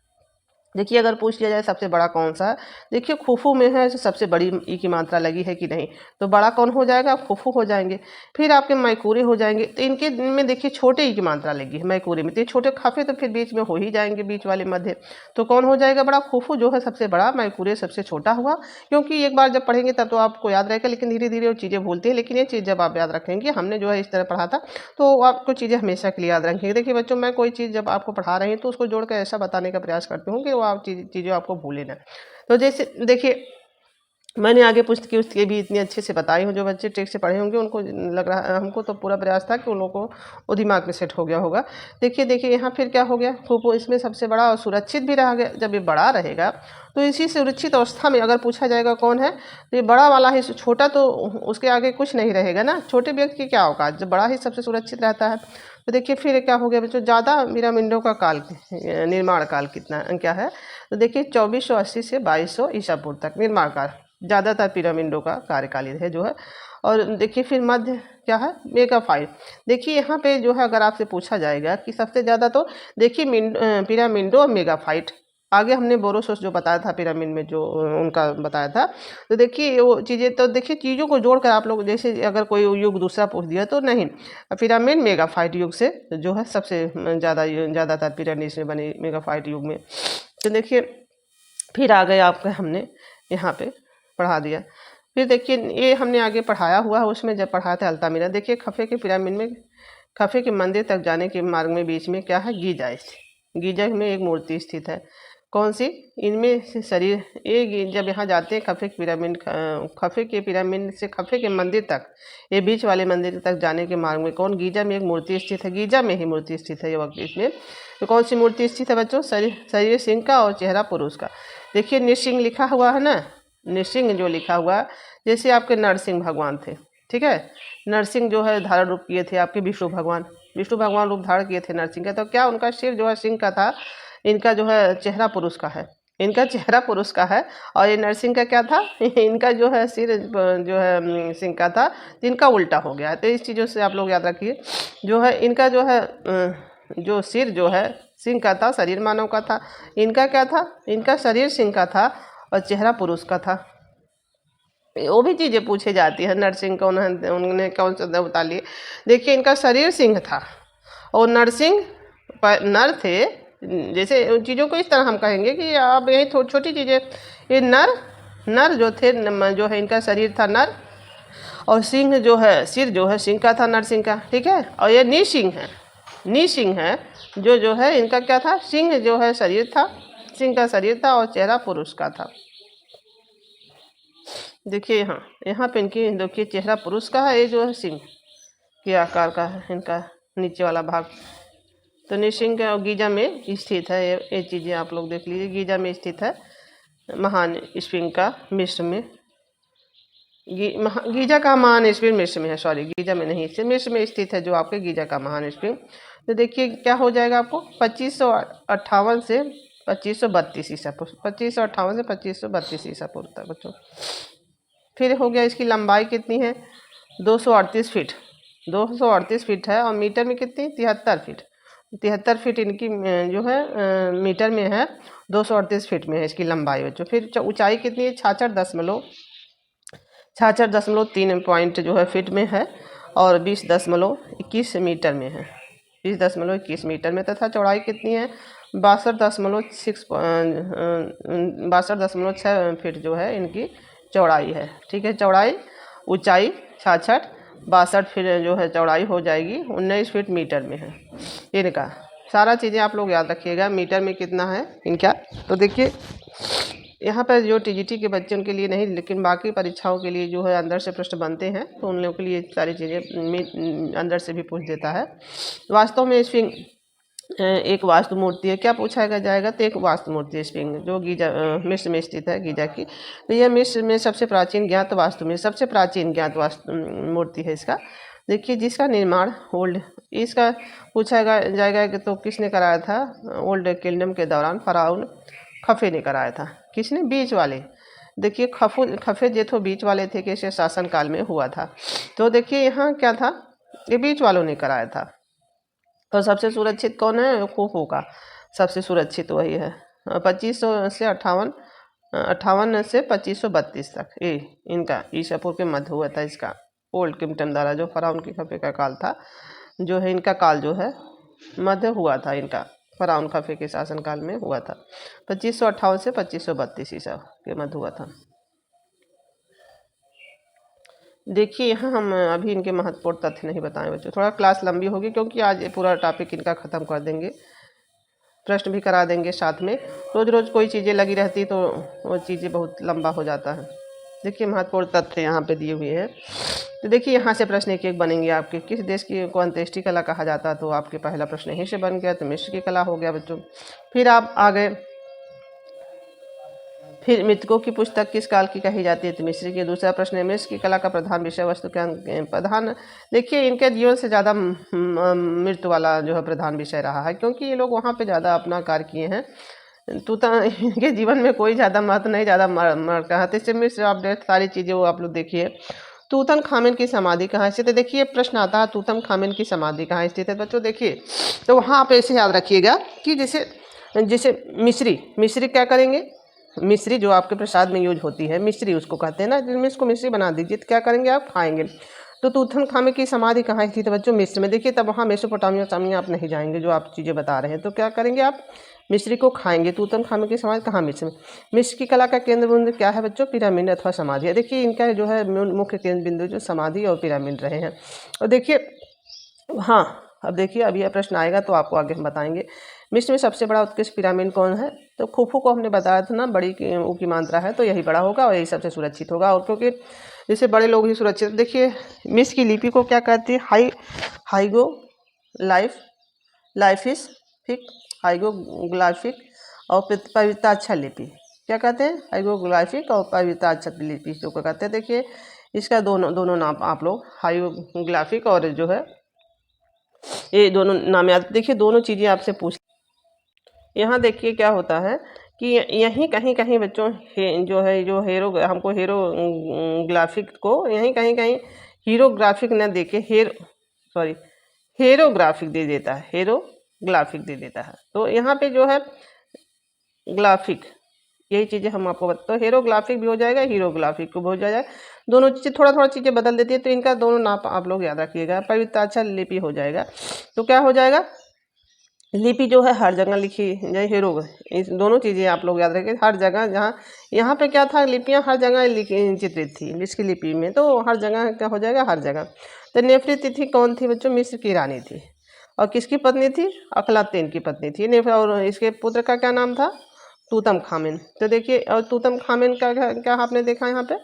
देखिए अगर पूछ लिया जाए सबसे बड़ा कौन सा है, देखिए खुफू में है, सबसे बड़ी ई की मात्रा लगी है कि नहीं, तो बड़ा कौन हो जाएगा, खुफू हो जाएंगे। फिर आपके मैकूरी हो जाएंगे, तो इनके में देखिए छोटे ई की मात्रा लगी है मैकूरी में, तो ये छोटे खफे तो फिर बीच में हो ही जाएंगे, बीच वाले मध्य, तो कौन हो जाएगा बड़ा, खुफू जो है सबसे बड़ा, मैकूरी सबसे छोटा हुआ। क्योंकि एक बार जब पढ़ेंगे तब तो आपको याद रहेगा, लेकिन धीरे धीरे वो चीज़ें भूलती है, लेकिन ये चीज़ जब आप याद रखेंगे, हमने जो है इस तरह पढ़ा था, तो आपको चीज़ें हमेशा के लिए याद रखेंगे। देखिए बच्चों, मैं कोई चीज़ जब आपको पढ़ा रही हूँ तो उसको जोड़कर ऐसा बताने का प्रयास करती हूँ कि वो आप चीज़ें आपको भूले ना। तो जैसे देखिए मैंने आगे पुस्तक की उसके भी इतनी अच्छे से बताई हूँ, जो बच्चे ठीक से पढ़े होंगे उनको लग रहा, हमको तो पूरा प्रयास था कि उन लोगों को वो दिमाग में सेट हो गया होगा। देखिए यहाँ फिर क्या हो गया, खुफू इसमें सबसे बड़ा और सुरक्षित भी रहा गया। जब ये बड़ा रहेगा तो इसी सुरक्षित अवस्था में अगर पूछा जाएगा कौन है, तो ये बड़ा वाला ही, छोटा तो उसके आगे कुछ नहीं रहेगा ना, छोटे व्यक्ति की क्या औकात, जब बड़ा ही सबसे सुरक्षित रहता है। तो देखिए फिर क्या हो गया बच्चों, ज़्यादा पिरामिडों का काल, निर्माण काल कितना क्या है, तो देखिए 2480 से 2200 ईसा पूर्व तक निर्माण काल ज़्यादातर पिरामिडों का कार्यकाल है जो है। और देखिए फिर मध्य क्या है, मेगाफाइट। देखिए यहाँ पे जो है अगर आपसे पूछा जाएगा कि सबसे ज़्यादा, तो देखिए पिरामिडो और मेगाफाइट, आगे हमने बोरोसोस जो बताया था पिरामिड में, जो उनका बताया था। तो देखिए वो चीज़ें, तो देखिए चीज़ों को जोड़कर आप लोग, जैसे अगर कोई युग दूसरा पूछ दिया तो नहीं, पिरामिड मेगाफाइट युग से जो है सबसे ज़्यादातर पिरामिड में बने मेगाफाइट युग में। तो देखिए फिर आ गए आपका, हमने यहाँ पे पढ़ा दिया। फिर देखिए ये हमने आगे पढ़ाया हुआ है, उसमें जब पढ़ाया था अल्तामिरा। देखिए खफे के पिरामिड में, खफे के मंदिर तक जाने के मार्ग में बीच में क्या है, गीजा स्थित, गीजा में एक मूर्ति स्थित है। कौन सी, इनमें से शरीर, ये जब यहाँ जाते हैं खफे के पिरामिड, खफे के पिरामिड से खफे के मंदिर तक, ये बीच वाले मंदिर तक जाने के मार्ग में कौन, गीजा में एक मूर्ति स्थित है, गीजा में ही मूर्ति स्थित है ये वक्त इसमें। तो कौन सी मूर्ति स्थित है बच्चों, शरीर सिंह का और चेहरा पुरुष का। देखिए नृसिंह लिखा हुआ है ना, नृसिंह जो लिखा हुआ, जैसे आपके नरसिंह भगवान थे, ठीक है। नरसिंह जो है धारण रूप किए थे आपके विष्णु भगवान, विष्णु भगवान रूप धारण किए थे नरसिंह का। तो क्या उनका सिर जो है सिंह का था, इनका जो है चेहरा पुरुष का है, इनका चेहरा पुरुष का है, और ये नरसिंह का क्या था, इनका जो है सिर जो है सिंह का था, तो इनका उल्टा हो गया है। तो इस चीज़ों से आप लोग याद रखिए, जो है इनका जो है जो सिर जो है सिंह का था, शरीर मानव का था, इनका क्या था, इनका शरीर सिंह का था और चेहरा पुरुष का था। वो भी चीज़ें पूछे जाती है, नरसिंह को उन्होंने कौन सा देवता लिए। देखिए इनका शरीर सिंह था और नरसिंह नर थे। जैसे चीज़ों को इस तरह हम कहेंगे कि आप यही छोटी चीज़ें, ये नर जो थे, जो है इनका शरीर था नर, और सिंह जो है, सिर जो है सिंह का था, नरसिंह का, ठीक है। और ये निसिंह है जो है इनका क्या था, सिंह जो है शरीर था, सिंह का शरीर था और चेहरा पुरुष का था। देखिए यहाँ पे इनकी देखिए चेहरा पुरुष का है, ये जो है सिंह के आकार का है इनका नीचे वाला भाग। तो नृसिंह का गीजा में स्थित है, ये चीज़ें आप लोग देख लीजिए, गीजा में स्थित है महान स्प्रिंग का, मिस्र में। गीजा का महान स्प्रिंग मिस्र में है, सॉरी गीजा में नहीं, मिस्र में स्थित है जो आपके गीजा का महान स्प्रिंग। तो देखिए क्या हो जाएगा आपको, 2558 से 2532 ईसा पूर्व, 2558 से 2532 ईसा पूर्व तक बच्चों। फिर हो गया, इसकी लंबाई कितनी है, 238 फीट, 238 फीट है, और मीटर में कितनी, 73 फीट। 73 फीट इनकी जो है मीटर में है, 238 फीट में है इसकी लंबाई बच्चों। फिर ऊंचाई कितनी है, 66.3 पॉइंट जो है फीट में है, और 20.21 मीटर में है, 20.21 मीटर में। तथा चौड़ाई कितनी है, 62.6 फीट जो है इनकी चौड़ाई है। ठीक है, चौड़ाई ऊंचाई 62 फीट जो है चौड़ाई हो जाएगी, 19 फीट मीटर में है इनका। सारा चीज़ें आप लोग याद रखिएगा, मीटर में कितना है इनका। तो देखिए यहाँ पर जो टीजीटी के बच्चे उनके लिए नहीं, लेकिन बाकी परीक्षाओं के लिए जो है अंदर से प्रश्न बनते हैं, तो उन लोगों के लिए सारी चीज़ें अंदर से भी पूछ देता है। वास्तव में स्फिंग एक वास्तु मूर्ति है। क्या पूछा जाएगा, तो एक वास्तु मूर्ति है स्फिंग, जो गीजा मिस्र में स्थित है, गीजा की। तो यह मिस्र में सबसे प्राचीन ज्ञात वास्तु में सबसे प्राचीन ज्ञात वास्तु मूर्ति है इसका। देखिए जिसका निर्माण इसका पूछा जाएगा कि तो किसने कराया था, ओल्ड किंगडम के दौरान फराउन खफे ने कराया था। किसने, बीच वाले। देखिए खफे जेठो बीच वाले थे कि इसे शासन काल में हुआ था। तो देखिए यहाँ क्या था, ये बीच वालों ने कराया था। और सबसे सुरक्षित कौन है, खुफू का सबसे सुरक्षित वही है। 2500 से 58 से 2532 तक ये इनका ईसापुर के मध्य हुआ था इसका ओल्ड किंगडम द्वारा, जो फराउन के खफे का काल था, जो है इनका काल जो है मध्य हुआ था, इनका फराउन खफे के शासन काल में हुआ था। 2558 से 2532 ईसा के मध्य हुआ था। देखिए यहाँ हम अभी इनके महत्वपूर्ण तथ्य नहीं बताएं बच्चों, थोड़ा क्लास लंबी होगी, क्योंकि आज ये पूरा टॉपिक इनका ख़त्म कर देंगे, प्रश्न भी करा देंगे साथ में। रोज़ रोज़ कोई चीज़ें लगी रहती तो वो चीज़ें बहुत लंबा हो जाता है। देखिए महत्वपूर्ण तथ्य यहाँ पे दिए हुए हैं। तो देखिए यहाँ से प्रश्न एक एक बनेंगे आपके। किस देश की को अंत्येष्टि कला कहा जाता है, तो आपके पहला प्रश्न यहीं से बन गया, तो मिस्र की कला हो गया बच्चों। फिर आप आ गए, फिर मृतकों की पुस्तक किस काल की कही जाती है, तो मिस्र की। दूसरा प्रश्न है मिस्र की कला का प्रधान विषय वस्तु क्या प्रधान। देखिए इनके जीवन से ज़्यादा मृत्यु वाला जो है प्रधान विषय रहा है, क्योंकि ये लोग वहाँ पे ज़्यादा अपना कार्य किए हैं। इनके जीवन में कोई ज़्यादा महत्व नहीं, ज़्यादा मर कहा। तो इससे मिस्र अपडेट सारी चीज़ें वो आप लोग देखिए। तूतन खामिन की समाधि कहाँ स्थित है, देखिए प्रश्न आता है तूतन खामिन की समाधि कहाँ स्थित है बच्चों। देखिए तो वहाँ आप ऐसे याद रखिएगा कि जैसे मिस्री क्या करेंगे, मिस्री जो आपके प्रसाद में यूज होती है, मिस्री उसको कहते हैं ना, जिसमें इसको मिस्री बना दीजिए, तो क्या करेंगे आप, खाएंगे। तो तूतन खामिन की समाधि कहाँ स्थित है बच्चों, मिस्र में। देखिए तब वहाँ मेसोपोटामिया आप नहीं जाएंगे, जो आप चीज़ें बता रहे हैं। तो क्या करेंगे आप, मिस्री को खाएंगे। तूतन खामिन की समाधि कहाँ, मिस्र में। मिस्र की कला का केंद्र बिंदु क्या है बच्चों, पिरामिड अथवा समाधि है। देखिए इनका जो है मुख्य केंद्र बिंदु जो समाधि और पिरामिड रहे हैं। और देखिए हाँ, अब देखिए अब यह प्रश्न आएगा तो आपको आगे हम बताएंगे। मिस्र में सबसे बड़ा उत्कृष्ट पिरामिड कौन है, तो खुफू को हमने बताया था ना, बड़ी की मात्रा है तो यही बड़ा होगा और यही सबसे सुरक्षित होगा। और क्योंकि जैसे बड़े लोग ही सुरक्षित। देखिए मिस्र की लिपि को क्या कहते हैं, हाइगो लाइफिस फिक हाइगोग्लाफिक और पवित्राक्षर लिपि। क्या कहते हैं, हाइगोग्लाफिक और पवित्राक्षर लिपि जो कहते हैं। देखिए इसका दोनों नाम आप लोग, हाइगोग्लाफिक और जो है ये दोनों नाम याद। देखिए दोनों चीज़ें आपसे पूछ, यहाँ देखिए क्या होता है कि यहीं कहीं बच्चों जो है जो हमको हीरोग्राफिक को यहीं कहीं हीरोग्राफिक न देके हेरोग्राफिक दे देता है, हेरोग्राफिक दे देता है। तो यहाँ पे जो है ग्राफिक, यही चीज़ें हम आपको बताते हैं। हेरोग्राफिक भी हो जाएगा, हीरोग्राफिक को भी हो जाएगा, दोनों चीज़ें थोड़ा चीज़ें बदल देती है। तो इनका दोनों नाम आप लोग याद रखिएगा। पवित्राक्षर लिपि हो जाएगा, तो क्या हो जाएगा, लिपि जो है हर जगह लिखी जाए, इस दोनों चीज़ें आप लोग याद रखें। हर जगह जहाँ यहाँ पे क्या था, लिपियाँ हर जगह चित्रित थी मिस्र की लिपि में, तो हर जगह क्या हो जाएगा, हर जगह। तो नेफरी तिथि कौन थी बच्चों, मिस्र की रानी थी। और किसकी पत्नी थी, अखलातेन की पत्नी थी। और इसके पुत्र का क्या नाम था, तूतम खामिन। तो देखिए और तूतम खामिन का क्या आपने देखा यहाँ पे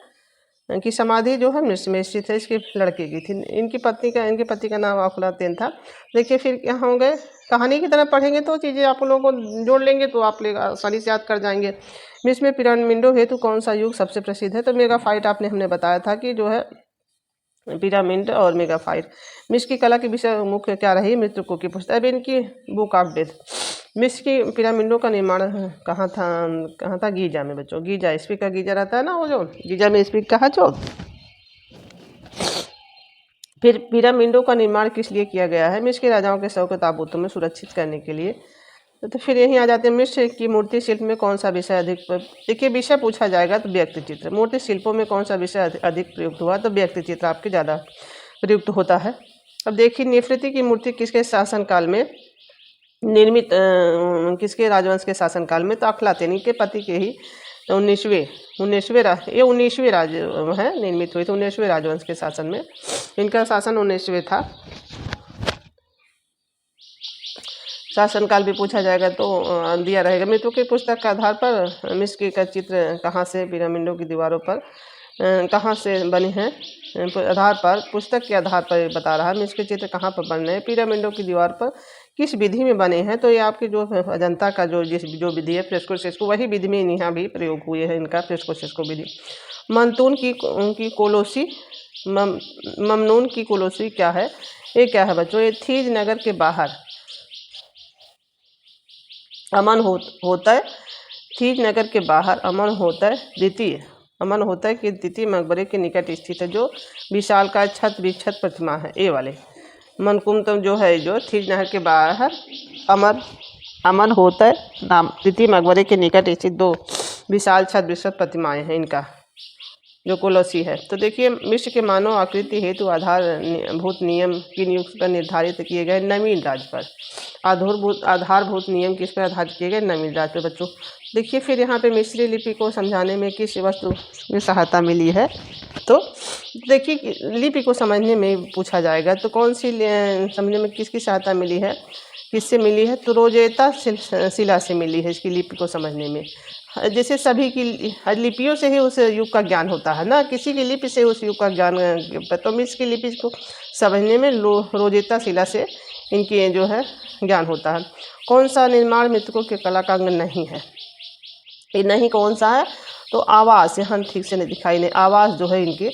कि समाधि जो है मिस्र में स्थित है, इसके लड़के की थी। इनके पति का नाम अखलातेन था। देखिए फिर क्या हो गए, कहानी की तरह पढ़ेंगे तो चीज़ें आप लोगों को जोड़ लेंगे तो आप लोग आसानी से याद कर जाएंगे। मिस्र में पिरामिडों हेतु कौन सा युग सबसे प्रसिद्ध है, तो मेगाफाइट हमने बताया था कि जो है पिरामिड और मेगाफाइट। मिस्र की कला के विषय मुख्य क्या रही, मृतकों की पुस्तक। अब इनकी बुक ऑफ डेथ। मिस्र की पिरामिडों का निर्माण कहाँ था, गीजा में बच्चों। गीजा स्पीक का गीजा रहता है ना, वो जो गीजा में स्पीक का है जो, फिर पिरामिडों का निर्माण किस लिए किया गया है? मिस्र के राजाओं के शव को ताबूतों में सुरक्षित करने के लिए। तो फिर यहीं आ जाते हैं, मिस्र की मूर्ति शिल्प में कौन सा विषय अधिक देखिए विषय पूछा जाएगा तो व्यक्ति चित्र। मूर्ति शिल्पों में कौन सा विषय अधिक प्रयुक्त हुआ? तो व्यक्ति चित्र आपके ज़्यादा प्रयुक्त होता है। अब देखिए नेफरती की मूर्ति किसके शासनकाल में निर्मित, किसके राजवंश के शासनकाल में? तो अखलातेनी के पति के ही 19वें राज है निर्मित हुई थी, 19वें राजवंश के शासन में। इनका शासन 19वें था। शासनकाल भी पूछा जाएगा तो दिया रहेगा। मित्रों की पुस्तक के आधार पर मिस्र का चित्र कहाँ से पिरामिडों की दीवारों पर कहाँ से बने हैं? आधार पर, पुस्तक के आधार पर बता रहा है मिस्र के चित्र कहाँ पर बन रहे हैं, पिरामिडों की दीवार पर किस विधि में बने हैं। तो ये आपकी जो अजंता का जो विधि है फ्रेस्को सेस्को, वही विधि में यहाँ भी प्रयोग हुए हैं इनका फ्रेस्को सेस्को विधि। मंतून की कोलोसी, ममनून की कोलोसी क्या है? ये क्या है बच्चों? ये थीज नगर के बाहर अमन होता है। थीज नगर के बाहर अमन होता है कि द्वितीय मकबरे के निकट स्थित है, जो विशालकाय छत विक्षत प्रतिमा है। ए वाले मनकुंतम जो है, जो थीज नहर के बाहर अमन होता है नाम द्वितीय मकबरे के निकट स्थित 2 विशाल छत विक्षत प्रतिमाएं हैं इनका जो कोलोसी है। तो देखिए मिस्र के मानव आकृति हेतु आधारभूत नियम की नियुक्ति पर निर्धारित किए गए नवीन राज पर। आधारभूत नियम किस पर आधारित किए गए? नवीन राज पर बच्चों। देखिए फिर यहाँ पे मिस्री लिपि को समझाने में किस वस्तु की सहायता मिली है? तो देखिए लिपि को समझने में पूछा जाएगा तो कौन सी समझने में किसकी सहायता मिली है, किससे मिली है? तो रोजेता शिला से मिली है इसकी लिपि को समझने में। जैसे सभी की लिपियों से ही उस युग का ज्ञान होता है ना, किसी की लिपि से उस युग का ज्ञान। तो मिस्र की लिपि को समझने में रोजेता शिला से इनकी जो है ज्ञान होता है। कौन सा निर्माण मृतकों के कला का अंग नहीं है? ये नहीं कौन सा है? तो आवास, यहाँ ठीक से नहीं दिखाई नहीं, आवास जो है इनके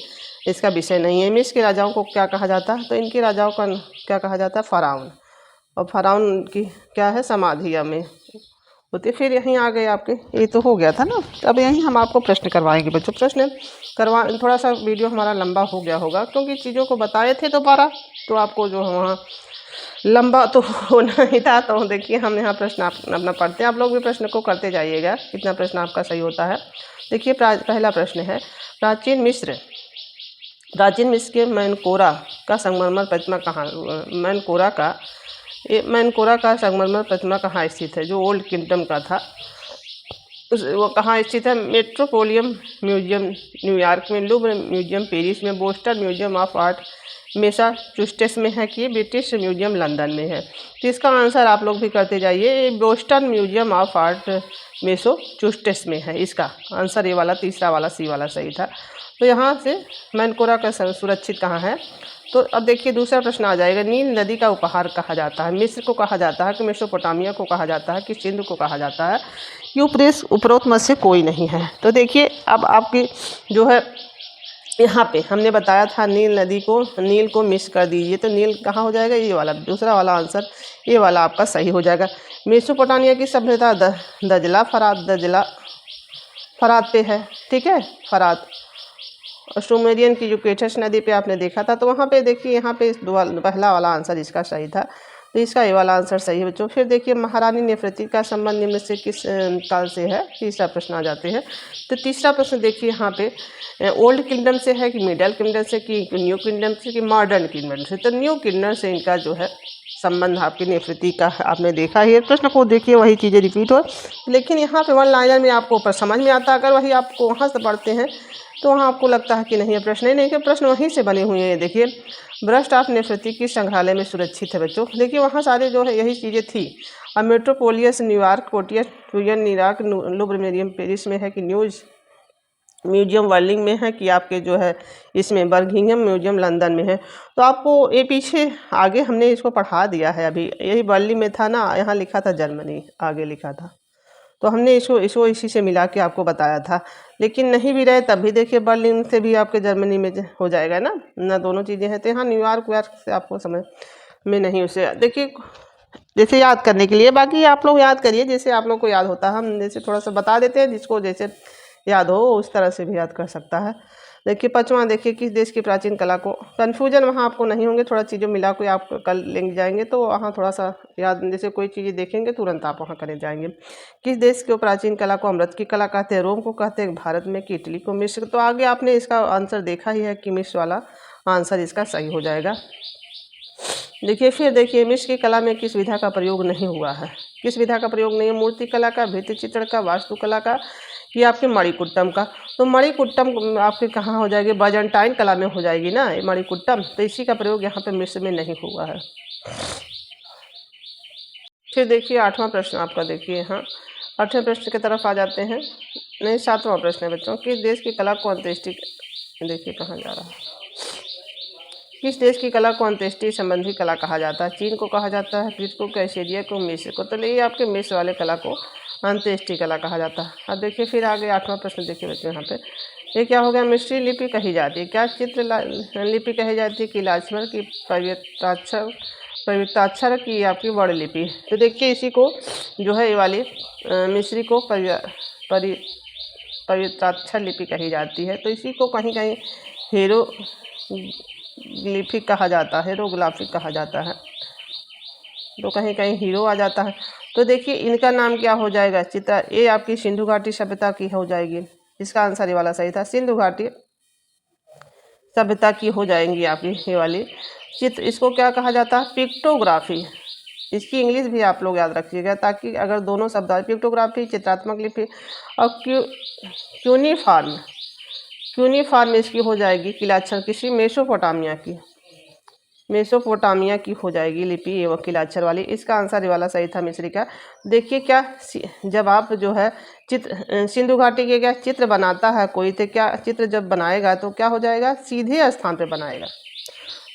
इसका विषय नहीं है। मिस्र के राजाओं को क्या कहा जाता है? तो इनके राजाओं का क्या कहा जाता है? फराउन। और फराउन की क्या है? समाधियाँ में होती। फिर यहीं आ गए आपके, ये तो हो गया था ना। अब यहीं हम आपको प्रश्न करवाएंगे बच्चों। प्रश्न थोड़ा सा वीडियो हमारा लंबा हो गया होगा क्योंकि चीज़ों को बताए थे दोबारा, तो आपको जो वहाँ लंबा तो होना ही था। तो देखिए हम यहाँ प्रश्न अपना पढ़ते हैं, आप लोग भी प्रश्न को करते जाइएगा, कितना प्रश्न आपका सही होता है। देखिए पहला प्रश्न है, प्राचीन मिस्र के मैनकोरा का संगमरमर प्रतिमा कहाँ? मैनकोरा का संगमरमर प्रतिमा कहाँ स्थित है? जो ओल्ड किंगडम का था वो कहाँ स्थित है? मेट्रोपोलियम म्यूजियम न्यूयॉर्क में, लुव्र म्यूजियम पेरिस में, Boston museum of art Massachusetts में है कि ब्रिटिश म्यूजियम लंदन में है? तो इसका आंसर आप लोग भी करते जाइए, Boston museum of art Massachusetts में है। इसका आंसर ये वाला तीसरा वाला सी वाला सही था। तो यहाँ से मैनकोरा का सुरक्षित कहाँ है? तो अब देखिए दूसरा प्रश्न आ जाएगा, नील नदी का उपहार कहा जाता है? मिस्र को कहा जाता है कि मेसोपोटामिया को कहा जाता है कि सिंध को कहा जाता है? ये उपरोक्त में से कोई नहीं है। तो देखिए अब आपकी जो है यहाँ पे हमने बताया था नील को मिस कर दीजिए, तो नील कहाँ हो जाएगा? ये वाला दूसरा वाला आंसर ये वाला आपका सही हो जाएगा। मेसोपोटामिया की सभ्यता फरात पे है, ठीक है, फरात। और सुमेरियन की यूफ्रेटिस नदी पे आपने देखा था, तो वहाँ पे देखिए यहाँ पे पहला वाला आंसर इसका सही था, तो इसका ये वाला आंसर सही है बच्चों। फिर देखिए महारानी नेफरती का संबंध निम्न से किस काल से है? तीसरा प्रश्न आ जाते हैं। तो तीसरा प्रश्न देखिए यहाँ पे ओल्ड किंगडम से है कि मिडल किंगडम से कि न्यू किंगडम से कि मॉडर्न किंगडम से? तो न्यू किंगडम से इनका जो है संबंध आपकी नेफरती का आपने देखा ही। प्रश्न को देखिए वही चीज़ें रिपीट हो, लेकिन यहाँ पे वन लाइनर में आपको ऊपर समझ में आता है। अगर वही आपको वहाँ से पढ़ते हैं तो वहाँ आपको लगता है कि नहीं है प्रश्न, नहीं कि प्रश्न वहीं से बने हुए हैं। देखिए ब्रस्ट ऑफ नेफरती किस संग्रहालय में सुरक्षित है बच्चों? देखिए वहाँ सारे जो है यही चीज़ें थी। अब मेट्रोपोलियस न्यूयॉर्क, पोर्टियस ट्यूजन न्यूयॉर्क, लुव्र म्यूजियम पेरिस में है कि न्यूज म्यूजियम वर्लिंग में है कि आपके जो है इसमें बर्मिंघम म्यूजियम लंदन में है? तो आपको ये पीछे आगे हमने इसको पढ़ा दिया है, अभी यही बर्लिन में था ना, यहाँ लिखा था जर्मनी आगे लिखा था, तो हमने इसको इसी से मिला के आपको बताया था। लेकिन नहीं भी रहे तब भी देखिए बर्लिन से भी आपके जर्मनी में हो जाएगा ना दोनों चीज़ें हैं। तो यहाँ न्यूयॉर्क से आपको समझ में नहीं, उसे देखिए जैसे याद करने के लिए, बाकी आप लोग याद करिए जैसे आप लोग को याद होता है। हम जैसे थोड़ा सा बता देते हैं, जिसको जैसे याद हो उस तरह से भी याद कर सकता है। देखिए 5वां देखिए, किस देश की प्राचीन कला को, कन्फ्यूजन वहाँ आपको नहीं होंगे, थोड़ा चीज़ें मिला कोई आप कल लेंगे जाएंगे तो वहाँ थोड़ा सा याद, जैसे कोई चीज़ें देखेंगे तुरंत आप वहाँ करे जाएंगे। किस देश की प्राचीन कला को अमृत की कला कहते हैं, रोम को कहते हैं, भारत में कि इटली को, मिस्र। तो आगे आपने इसका आंसर देखा ही है कि मिस्र वाला आंसर इसका सही हो जाएगा। देखिए फिर देखिए, मिस्र की कला में किस विधा का प्रयोग नहीं हुआ है, किस विधा का प्रयोग नहीं है, मूर्ति कला का, भित्ति चित्र का, वास्तुकला का, ये आपके मणिकुट्टम का। तो मणिकुट्टम आपके कहाँ हो जाएगी, बाजेंटाइन कला में हो जाएगी ना ये मणिकुट्टम, तो इसी का प्रयोग यहाँ पे मिस्र में नहीं हुआ है। फिर देखिए 8वां प्रश्न आपका, देखिए हाँ 8वें प्रश्न की तरफ आ जाते हैं। नहीं 7वां प्रश्न है बच्चों, किस देश की कला को अंत्येष्टि, देखिए कहाँ जा रहा है, किस देश की कला को अंत्येष्टि संबंधी कला कहा जाता है, चीन को कहा जाता है, ग्रीक को, कैसेरिया को, मिस्र को। तो ये आपके मिस्र वाले कला को अंत्येष्टि कला कहा जाता है। अब देखिए फिर आगे 8वां प्रश्न देखिए बच्चों, यहाँ पे ये क्या हो गया, मिस्री लिपि कही जाती है, क्या चित्र लिपि कही जाती है, कि लाजमर की, पवित्राक्षर की, आपकी वर्ण लिपि। तो देखिए इसी को जो है ये वाली मिस्री को पवित्राक्षर लिपि कही जाती है। तो इसी को कहीं कहीं हीरोग्लिफिक कहा जाता है, हीरोग्राफिक कहा जाता है, तो कहीं कहीं हीरो आ जाता है। तो देखिए इनका नाम क्या हो जाएगा, चित्रा, ये आपकी सिंधु घाटी सभ्यता की हो जाएगी, इसका आंसर ये वाला सही था, सिंधु घाटी सभ्यता की हो जाएंगी आपकी ये वाली चित्र। इसको क्या कहा जाता है, पिक्टोग्राफी। इसकी इंग्लिश भी आप लोग याद रखिएगा, ताकि अगर दोनों शब्द, पिक्टोग्राफी चित्रात्मक लिपि, और क्यूनिफॉर्म इसकी हो जाएगी किलाक्षर, किसी मेसोपोटामिया की हो जाएगी लिपि ये किलाक्षर वाली। इसका आंसर ये वाला सही था मिस्री का। देखिए क्या, जब आप जो है चित्र सिंधु घाटी के क्या चित्र बनाता है कोई, तो क्या चित्र जब बनाएगा तो क्या हो जाएगा, सीधे स्थान पे बनाएगा,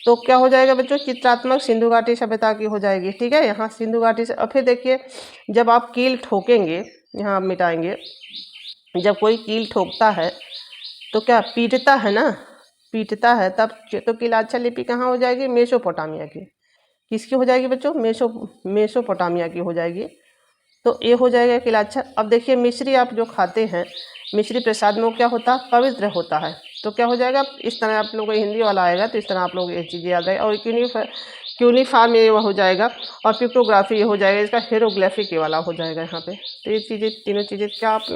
तो क्या हो जाएगा बच्चों, चित्रात्मक सिंधु घाटी सभ्यता की हो जाएगी। ठीक है, यहाँ सिंधु घाटी से। और फिर देखिए जब आप कील ठोकेंगे, यहाँ आप मिटाएंगे, जब कोई कील ठोकता है तो क्या पीटता है ना, पीटता है, तब तो किलाच्छर लिपि कहाँ हो जाएगी, मेसोपोटामिया की। किसकी हो जाएगी बच्चों, मेसोपोटामिया की हो जाएगी। तो ये हो जाएगा किलाच्छर। अब देखिए मिश्री आप जो खाते हैं, मिश्री प्रसाद में वो क्या होता है, पवित्र होता है। तो क्या हो जाएगा, इस तरह आप लोगों को हिंदी वाला आएगा तो इस तरह आप लोग ये चीज़ें याद आए। और क्यूनिफॉर्म ये हो जाएगा, और पिक्टोग्राफी ये हो जाएगा, इसका हेरोग्राफिक ये वाला हो जाएगा यहाँ पे। तो ये चीज़ें तीनों चीज़ें क्या आप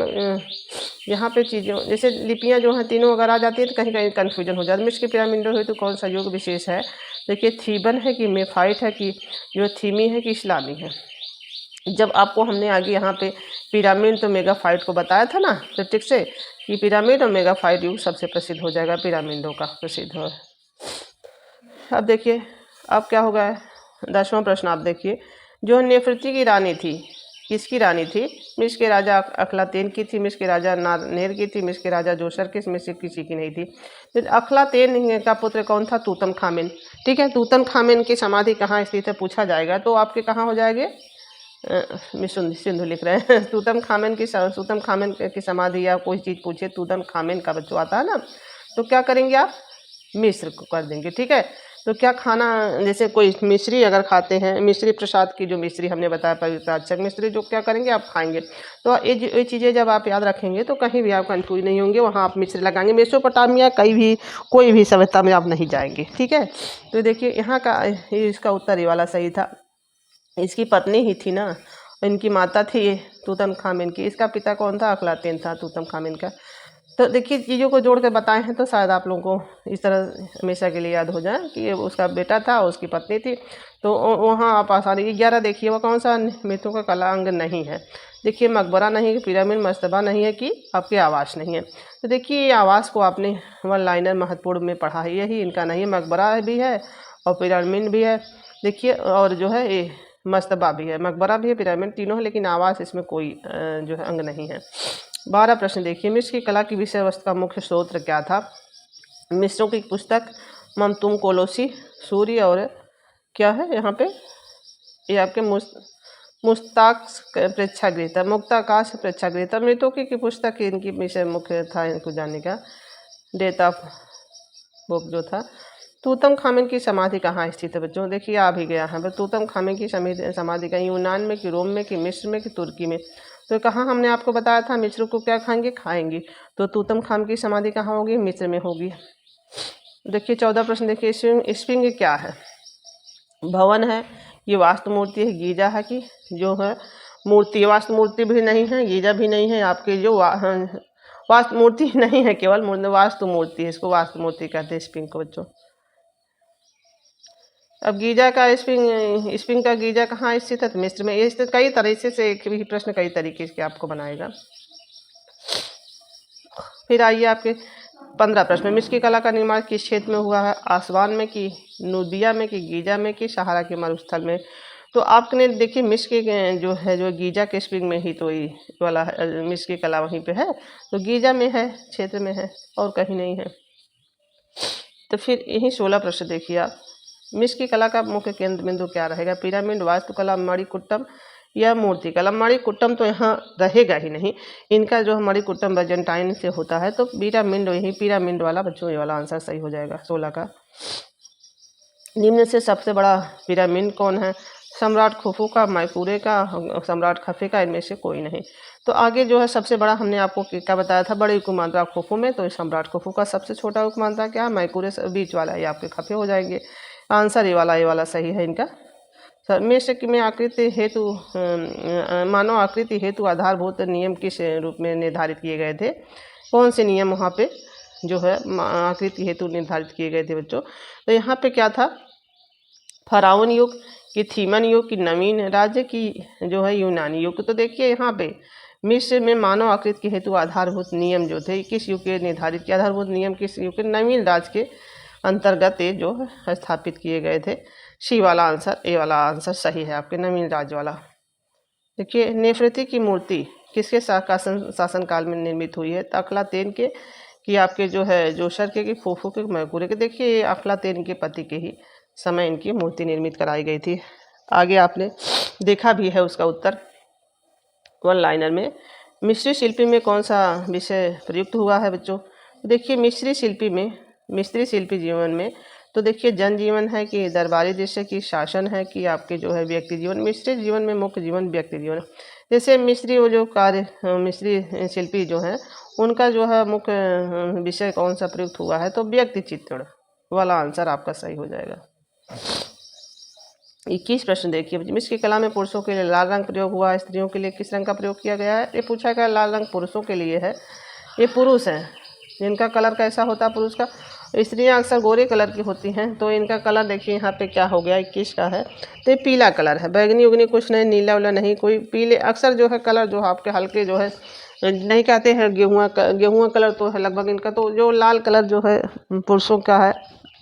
यहाँ पे चीज़ें जैसे लिपियाँ जो हैं तीनों अगर आ जाती है तो कहीं कहीं कन्फ्यूजन हो जाता है। मिस्र की पिरामिडों है तो कौन सा युग विशेष है, देखिए थीबन है कि मेफाइट है कि जो थीमी है कि इस्लामी है। जब आपको हमने आगे यहाँ पे पिरामिड तो मेगाफाइट को बताया था ना ठीक से, कि पिरामिड और मेगाफाइट युग सबसे प्रसिद्ध हो जाएगा, पिरामिडों का प्रसिद्ध हो। अब देखिए अब क्या हो गया, 10वां प्रश्न आप देखिए, जो नेफर्ती की रानी थी, किसकी रानी थी, मिस्र के राजा अखलातेन की थी, मिस्र के राजा नारनेर की थी, मिस्र के राजा जोशर की, मिस्र किसी की नहीं थी। तो अखलातेन का पुत्र कौन था, तूतन खामेन। ठीक है, तूतन खामेन की समाधि कहाँ स्थित है पूछा जाएगा, तो आपके कहाँ हो जाएंगे, सिंधु लिख रहे हैं तूतन खामेन की समाधि, या कोई चीज़ पूछे तूतन खामेन का बच्चों आता है ना, तो क्या करेंगे आप, मिस्र को कर देंगे। ठीक है, तो क्या खाना, जैसे कोई मिश्री अगर खाते हैं, मिश्री प्रसाद की जो मिश्री हमने बताया पवित्राक्षर मिश्री, जो क्या करेंगे आप खाएंगे। तो ये चीज़ें जब आप याद रखेंगे तो कहीं भी आप कंफ्यूज नहीं होंगे, वहाँ आप मिश्री लगाएंगे। मेसोपोटामिया कहीं भी कोई भी सभ्यता में आप नहीं जाएंगे। ठीक है, तो देखिए यहाँ का इसका उत्तर ये वाला सही था, इसकी पत्नी ही थी ना, इनकी माता थी तूतन खामिन की, इसका पिता कौन था, अखलातेन था तूतन खामिन का। तो देखिए चीज़ों को जोड़ के बताए हैं तो शायद आप लोगों को इस तरह हमेशा के लिए याद हो जाए कि उसका बेटा था, उसकी पत्नी थी। तो वहाँ आप आसानी 11 देखिए, वह कौन सा मृतकों का कला अंग नहीं है, देखिए मकबरा नहीं है, पिरामिड मस्तबा नहीं है, कि आपके आवास नहीं है। तो देखिए ये आवास को आपने वन लाइनर महत्वपूर्ण में पढ़ा है, यही इनका नहीं है, मकबरा भी है और पिरामिड भी है। देखिए और जो है ये मस्तबा भी है, मकबरा भी है, पिरामिड तीनों है, लेकिन आवास इसमें कोई जो है अंग नहीं है। 12 प्रश्न देखिए, मिस्र की कला की विषय वस्तु का मुख्य स्रोत क्या था, मिस्रों की पुस्तक ममतुम कोलोसी, सूर्य, और क्या है यहाँ पे ये आपके मुस्ताक प्रेक्षागृह था, मुक्ताकाश प्रेक्षागृह था। मृतों की पुस्तक इनकी विषय मुख्य था इनको जानने का, डेथ ऑफ बुक जो था। तूतम खामिन की समाधि कहाँ स्थित है बच्चों, देखिए आ भी गया है, तूतम खामिन की समाधि कहीं यूनान में, कि रोम में, कि मिस्र में, कि तुर्की में। तो कहाँ हमने आपको बताया था मिस्र को क्या खाएंगे, तो तूतनखामन की समाधि कहाँ होगी, मिस्र में होगी। देखिए 14 प्रश्न देखिए, स्फिंक्स क्या है, भवन है, ये वास्तु मूर्ति है, गीजा है कि जो है मूर्ति, वास्तु मूर्ति भी नहीं है, गीजा भी नहीं है, आपके जो वास्तु मूर्ति नहीं है, केवल वास्तु मूर्ति है, इसको वास्तु मूर्ति कहते हैं स्फिंक्स को बच्चों। अब गीजा का स्फिंक्स का गीजा कहाँ स्थित है, तो मिस्र में। ये स्थित कई तरीके से, एक भी प्रश्न कई तरीके के आपको बनाएगा। फिर आइए आपके 15 प्रश्न, मिस्र की कला का निर्माण किस क्षेत्र में हुआ है, आसवान में कि नूबिया में कि गीजा में कि सहारा के मरुस्थल में। तो आपने देखिए मिस्र के जो है जो गीजा के स्प्रिंग में ही तो ये वाला मिस्र की कला वहीं पे है, तो गीजा में है, क्षेत्र में है, और कहीं नहीं है। तो फिर यही 16 प्रश्न देखिए आप, मिस्र की कला का मुख्य केंद्र बिंदु क्या रहेगा, पिरामिड, वास्तुकला, मणिकुट्टम या मूर्तिकला। मणिकुट्टम तो यहाँ रहेगा ही नहीं, इनका जो मणिकुट्टम बैजेंटाइन से होता है, तो पिरामिड, यही पिरामिड वाला बच्चों ये वाला आंसर सही हो जाएगा 16 का। निम्न से सबसे बड़ा पिरामिड कौन है, सम्राट खुफू का, मैकूरे का, सम्राट खफे का, इनमें से कोई नहीं। तो आगे जो है सबसे बड़ा हमने आपको क्या बताया था, बड़े उपमांत्रा खुफू में, तो सम्राट खुफू का सबसे छोटा उपमांत्रा क्या है, मैकूरे बीच वाला, ये आपके खफे हो जाएंगे। आंसर ये वाला सही है इनका। मिस्र में आकृति हेतु मानव आकृति हेतु आधारभूत नियम किस रूप में निर्धारित किए गए थे, कौन से नियम वहाँ पे जो है आकृति हेतु निर्धारित किए गए थे बच्चों। तो यहाँ पे क्या था, फराउन युग कि थीमन युग की नवीन राज्य की जो है यूनानी युग। तो देखिए यहाँ पे मिस्र में मानव आकृति के हेतु आधारभूत नियम जो थे किस युग के निर्धारित किए, आधारभूत नियम किस युग के, नवीन राज्य के अंतर्गत ये जो है स्थापित किए गए थे। सी वाला आंसर, ए वाला आंसर सही है आपके, नवीन राज्य वाला। देखिए नेफरती की मूर्ति किसके शासन काल में निर्मित हुई है, तो अखलातेन के कि आपके जो है जोशर के, फूफू के, मैकूरे के। देखिए ये अखलातेन के पति के ही समय इनकी मूर्ति निर्मित कराई गई थी। आगे आपने देखा भी है उसका उत्तर वन लाइनर में। मिस्री शिल्पी में कौन सा विषय प्रयुक्त हुआ है बच्चों, देखिए मिस्री शिल्पी जीवन में, तो देखिए जनजीवन है कि दरबारी दृश्य की शासन है कि आपके जो है व्यक्ति जीवन। मिस्री जीवन में मुख्य जीवन व्यक्ति जीवन, जैसे मिस्री वो जो कार्य मिस्री शिल्पी जो है उनका जो है मुख्य विषय कौन सा प्रयुक्त हुआ है, तो व्यक्ति चित्रण वाला आंसर आपका सही हो जाएगा। 21 प्रश्न देखिए, मिस्र की कला में पुरुषों के लिए लाल रंग प्रयोग हुआ है, स्त्रियों के लिए किस रंग का प्रयोग किया गया है। ये पूछा गया लाल रंग पुरुषों के लिए है, ये पुरुष हैं जिनका कलर कैसा होता है पुरुष का, स्त्रियां अक्सर गोरे कलर की होती हैं, तो इनका कलर देखिए यहाँ पे क्या हो गया, 21 का है, तो ये पीला कलर है, बैगनी उगनी कुछ नहीं, नीला वाला नहीं, कोई पीले अक्सर जो है कलर जो आपके हल्के जो है नहीं कहते हैं गेहुआ कलर तो है लगभग इनका, तो जो लाल कलर जो है पुरुषों का है,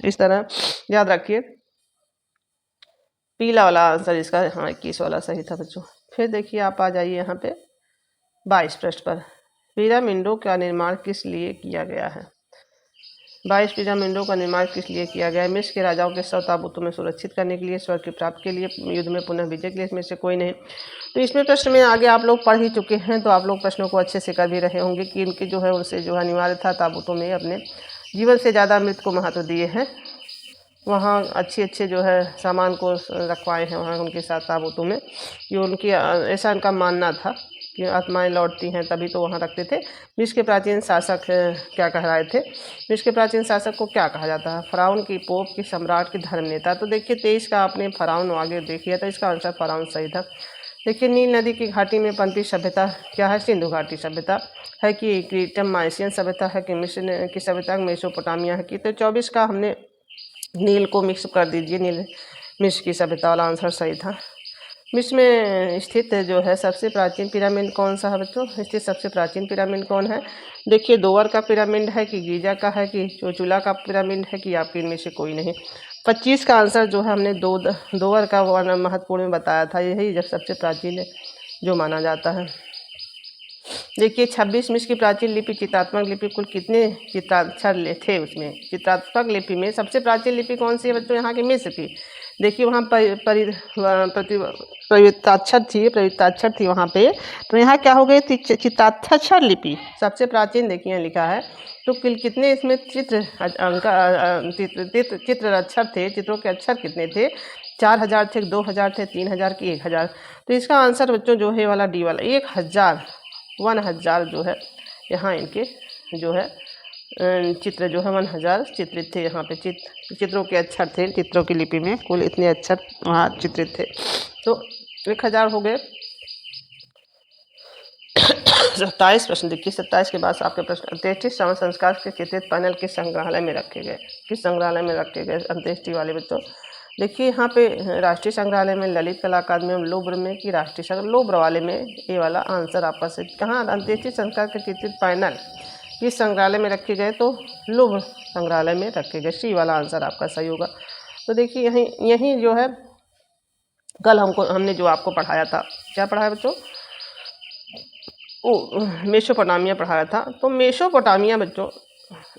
इस तरह याद रखिए पीला वाला आंसर इसका, हाँ 21 वाला सही था बच्चों। फिर देखिए आप आ जाइए यहाँ पे 22 पृष्ठ पर, पिरामिडों का निर्माण किस लिए किया गया है। 22 पिरामिडों का निर्माण किस लिए किया गया है, मिस्र के राजाओं के शव ताबूतों में सुरक्षित करने के लिए, स्वर्ग की प्राप्ति के लिए, युद्ध में पुनः विजय के लिए, इसमें से कोई नहीं। तो इसमें प्रश्न में आगे आप लोग पढ़ ही चुके हैं, तो आप लोग प्रश्नों को अच्छे से कर भी रहे होंगे कि इनके जो है उनसे जो है अनिवार्य था ताबूतों में अपने जीवन से ज़्यादा अमृत को महत्व दिए हैं, वहाँ अच्छे जो है सामान को रखवाए हैं वहाँ उनके साथ ताबूतों में, कि उनकी ऐसा उनका मानना था कि आत्माएं लौटती हैं, तभी तो वहाँ रखते थे। मिस्र के प्राचीन शासक क्या कह रहे थे, मिस्र के प्राचीन शासक को क्या कहा जाता है, फराउन की, पोप की, सम्राट की, धर्म नेता। तो देखिए 23 का आपने फराउन आगे देखिए, तो इसका आंसर फराउन सही था। देखिए नील नदी की घाटी में पनपी सभ्यता क्या है, सिंधु घाटी सभ्यता है कि क्रीटम माइसियन सभ्यता है कि मिस्र की सभ्यता मेसोपोटामिया है कि। तो 24 का हमने नील को मिक्स कर दीजिए, नील मिस्र की सभ्यता वाला आंसर सही था। मिस्र में स्थित जो है सबसे प्राचीन पिरामिड कौन सा है बच्चों, स्थित सबसे प्राचीन पिरामिड कौन है, देखिए दोवर का पिरामिड है कि गीजा का है कि चोचुला का पिरामिड है कि आपके इनमें से कोई नहीं। 25 का आंसर जो है हमने दोवर का वर्णन महत्वपूर्ण में बताया था, यही जब सबसे प्राचीन जो माना जाता है। देखिए 26 मिस्र की प्राचीन लिपि, चित्रात्मक लिपि, कुल कितने चित्राक्षर थे उसमें, चित्रात्मक लिपि में सबसे प्राचीन लिपि कौन सी है बच्चों, यहाँ की मिस्र की। देखिए वहाँ प्रयुक्ताक्षर थी वहाँ पे, तो यहाँ क्या हो गई थी, चित्राक्षर लिपि सबसे प्राचीन। देखिए लिखा है तो कितने इसमें चित्र अक्षर थे, चित्रों के अक्षर कितने थे, 4000 थे, 2000 थे, 3000 की 1000। तो इसका आंसर बच्चों जो है वाला डी वाला 1000 जो है यहाँ इनके जो है चित्र जो है 1000 चित्रित थे। यहाँ पे चित्रों के अक्षर थे, चित्रों की लिपि में कुल इतने अक्षर वहाँ चित्रित थे। तो 1000 हो गए। 27 प्रश्न देखिए। 27 के बाद आपके प्रश्न, अंत्येष्टि श्रवण संस्कार के चित्रित पैनल किस संग्रहालय में रखे गए? किस संग्रहालय में रखे गए अंत्येष्टि वाले बच्चों? देखिए यहाँ पे राष्ट्रीय संग्रहालय में, ललित कला अकादमी में, लूव्र में कि राष्ट्रीय लूव्र वाले में, ये वाला आंसर आपका सही। कहाँ अंत्येष्टि संस्कार के चित्रित पैनल किस संग्रहालय में रखे गए? तो लूव्र संग्रहालय में रखे गए। सी वाला आंसर आपका सही होगा। तो देखिए यहीं जो है कल हमने जो आपको पढ़ाया था, क्या पढ़ाया बच्चों? मेसोपोटामिया पढ़ाया था। तो मेसोपोटामिया बच्चों,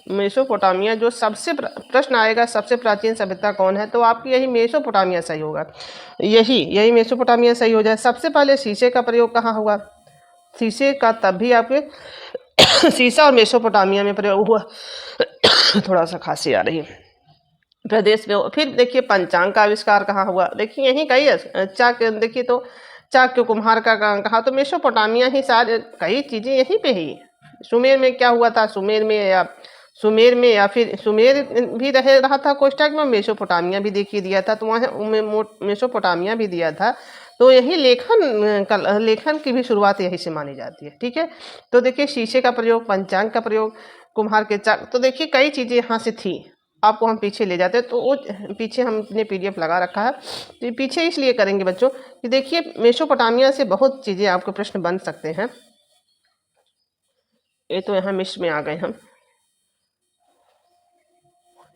मेसोपोटामिया जो सबसे प्रश्न आएगा सबसे प्राचीन सभ्यता कौन है, तो आपकी यही मेसोपोटामिया सही होगा। यही मेसोपोटामिया सही हो जाए। सबसे पहले शीशे का प्रयोग कहाँ हुआ? शीशे का तब भी आपके शीशा और मेसोपोटामिया में प्रयोग हुआ। थोड़ा सा खांसी आ रही है प्रदेश में। फिर देखिए पंचांग का आविष्कार कहाँ हुआ? देखिए यहीं कई चाक, देखिए तो चाक्य कुम्हार का कहा, तो मेसोपोटामिया ही सारे कई चीज़ें यहीं पे ही। सुमेर में क्या हुआ था? सुमेर में या फिर सुमेर भी रहा था कोष्टक में, मेसोपोटामिया भी देखिए दिया था, तो वहाँ मेसोपोटामिया भी दिया था। तो यही लेखन की भी शुरुआत यहीं से मानी जाती है। ठीक है, तो देखिए शीशे का प्रयोग, पंचांग का प्रयोग, कुम्हार के चाक, तो देखिए कई चीज़ें यहाँ से थी। आपको हम पीछे ले जाते हैं, तो वो पीछे हमने PDF लगा रखा है, तो पीछे इसलिए करेंगे बच्चों कि देखिए मेसोपोटामिया से बहुत चीज़ें आपके प्रश्न बन सकते हैं। ये तो यहाँ मिस्र में आ गए हम,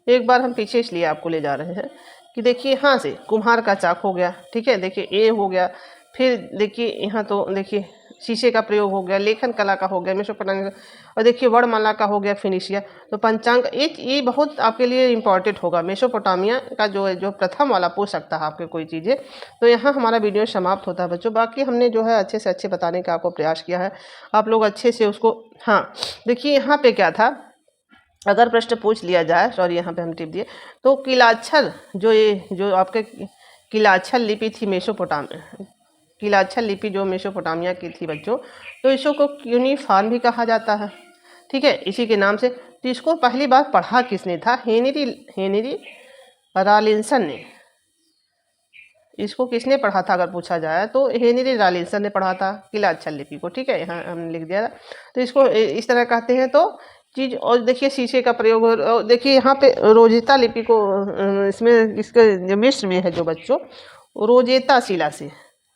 एक बार हम पीछे इसलिए आपको ले जा रहे हैं कि देखिए यहाँ से कुम्हार का चाक हो गया। ठीक है, देखिए ए हो गया। फिर देखिए यहाँ तो देखिए शीशे का प्रयोग हो गया, लेखन कला का हो गया मेसोपोटामिया, और देखिए वर्णमाला का हो गया फिनिशिया। तो पंचांग ये बहुत आपके लिए इम्पॉर्टेंट होगा। मेसोपोटामिया का जो प्रथम वाला पूछ सकता है आपके कोई चीज़ें। तो यहाँ हमारा वीडियो समाप्त होता है बच्चों। बाकी हमने जो है अच्छे से अच्छे बताने का आपको प्रयास किया है, आप लोग अच्छे से उसको। हाँ देखिए यहाँ पे क्या था, अगर प्रश्न पूछ लिया जाए, सॉरी यहाँ पे हम टिप दिए, तो किलाक्षर जो आपके किलाक्षर लिपि थी मेसोपोटामिया, किलाक्षर लिपि जो मेसोपोटामिया की थी बच्चों, तो इसको क्यूनिफॉर्म भी कहा जाता है। ठीक है, इसी के नाम से। तो इसको पहली बार पढ़ा किसने था? हेनरी रॉलिंसन ने। इसको किसने पढ़ा था अगर पूछा जाए तो हेनरी रॉलिंसन ने पढ़ा था किलाक्षर लिपि को। ठीक है, यहाँ हमने लिख दिया था। तो इसको इस तरह कहते हैं तो चीज़। और देखिए शीशे का प्रयोग, और देखिए यहाँ पे रोजेता लिपि को इसमें इसके मिस्र में है जो बच्चों, रोजेता शिला से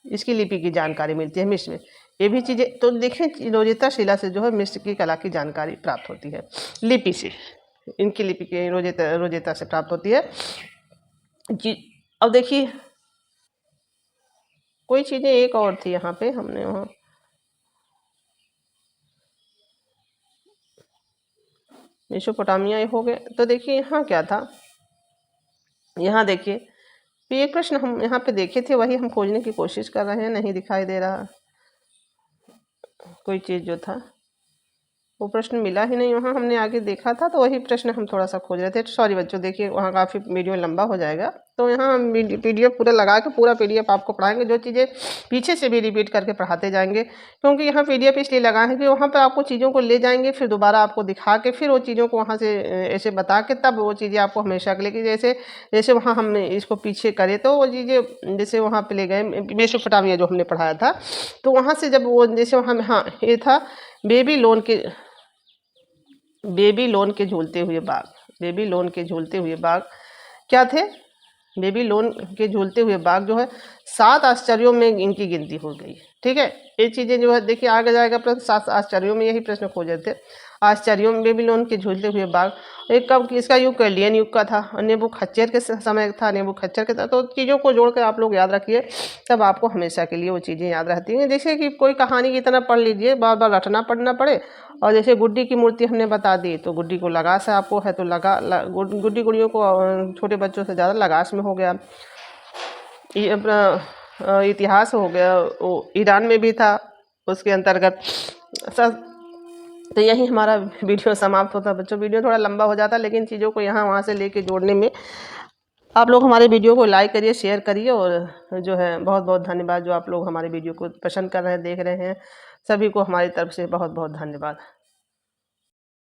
इसकी लिपि की जानकारी मिलती है मिस्र में। ये भी चीज़ें तो देखें, रोजेता शिला से जो है मिस्र की कला की जानकारी प्राप्त होती है, लिपि से, इनकी लिपि की रोजेता से प्राप्त होती है जी। अब देखिए कोई चीज़ें एक और थी यहाँ पे, हमने वहाँ मेसोपोटामिया हो गए। तो देखिए यहाँ क्या था, यहाँ देखिए तो एक प्रश्न हम यहाँ पे देखे थे, वही हम खोजने की कोशिश कर रहे हैं, नहीं दिखाई दे रहा कोई चीज़ जो था, वो प्रश्न मिला ही नहीं। वहाँ हमने आगे देखा था, तो वही प्रश्न हम थोड़ा सा खोज रहे थे। सॉरी बच्चों, देखिए वहाँ काफ़ी वीडियो लंबा हो जाएगा, तो यहाँ हम PDF पूरा लगा के पूरा PDF आपको पढ़ाएंगे, जो चीज़ें पीछे से भी रिपीट करके पढ़ाते जाएंगे। क्योंकि यहाँ PDF इसलिए लगा है कि वहाँ पर आपको चीज़ों को ले जाएंगे, फिर दोबारा आपको दिखा के, फिर वो चीज़ों को वहाँ से ऐसे बता के, तब वो चीज़ें आपको हमेशा के लिए, जैसे वहाँ हमने इसको पीछे करे, तो वो चीज़ें जैसे वहाँ पे ले गए मेसोपोटामिया जो हमने पढ़ाया था, तो वहाँ से जब वो जैसे वहाँ, हाँ ये था बेबीलोन के झूलते हुए बाग। बेबीलोन के झूलते हुए बाग क्या थे? बेबीलोन के झूलते हुए बाग जो है 7 आश्चर्यों में इनकी गिनती हो गई। ठीक है, ये चीज़ें जो है देखिए आगे जाएगा प्रश्न, 7 आश्चर्यों में, यही प्रश्न खोजे थे आश्चर्यों में बेबीलोन के झूलते हुए बाग। एक कब इसका युग कैलियन युग का था, और नेबूखच्चर के समय था, नेबूखच्चर के था। तो चीज़ों को जोड़ कर आप लोग याद रखिए, तब आपको हमेशा के लिए वो चीज़ें याद रहती हैं। जैसे कि कोई कहानी की तरह पढ़ लीजिए, बार बार रटना पढ़ना पड़े। और जैसे गुड्डी की मूर्ति हमने बता दी, तो गुड्डी को लगास है आपको है, तो गुड्डी गुड़ियों को छोटे बच्चों से ज़्यादा लगास में हो गया। ये अपना इतिहास हो गया, वो ईरान में भी था उसके अंतर्गत। तो यही हमारा वीडियो समाप्त होता है बच्चों। वीडियो थोड़ा लंबा हो जाता, लेकिन चीज़ों को यहाँ वहाँ से लेके जोड़ने में आप लोग हमारे वीडियो को लाइक करिए, शेयर करिए और जो है बहुत बहुत धन्यवाद जो आप लोग हमारे वीडियो को पसंद कर रहे हैं, देख रहे हैं। सभी को हमारी तरफ से बहुत बहुत धन्यवाद।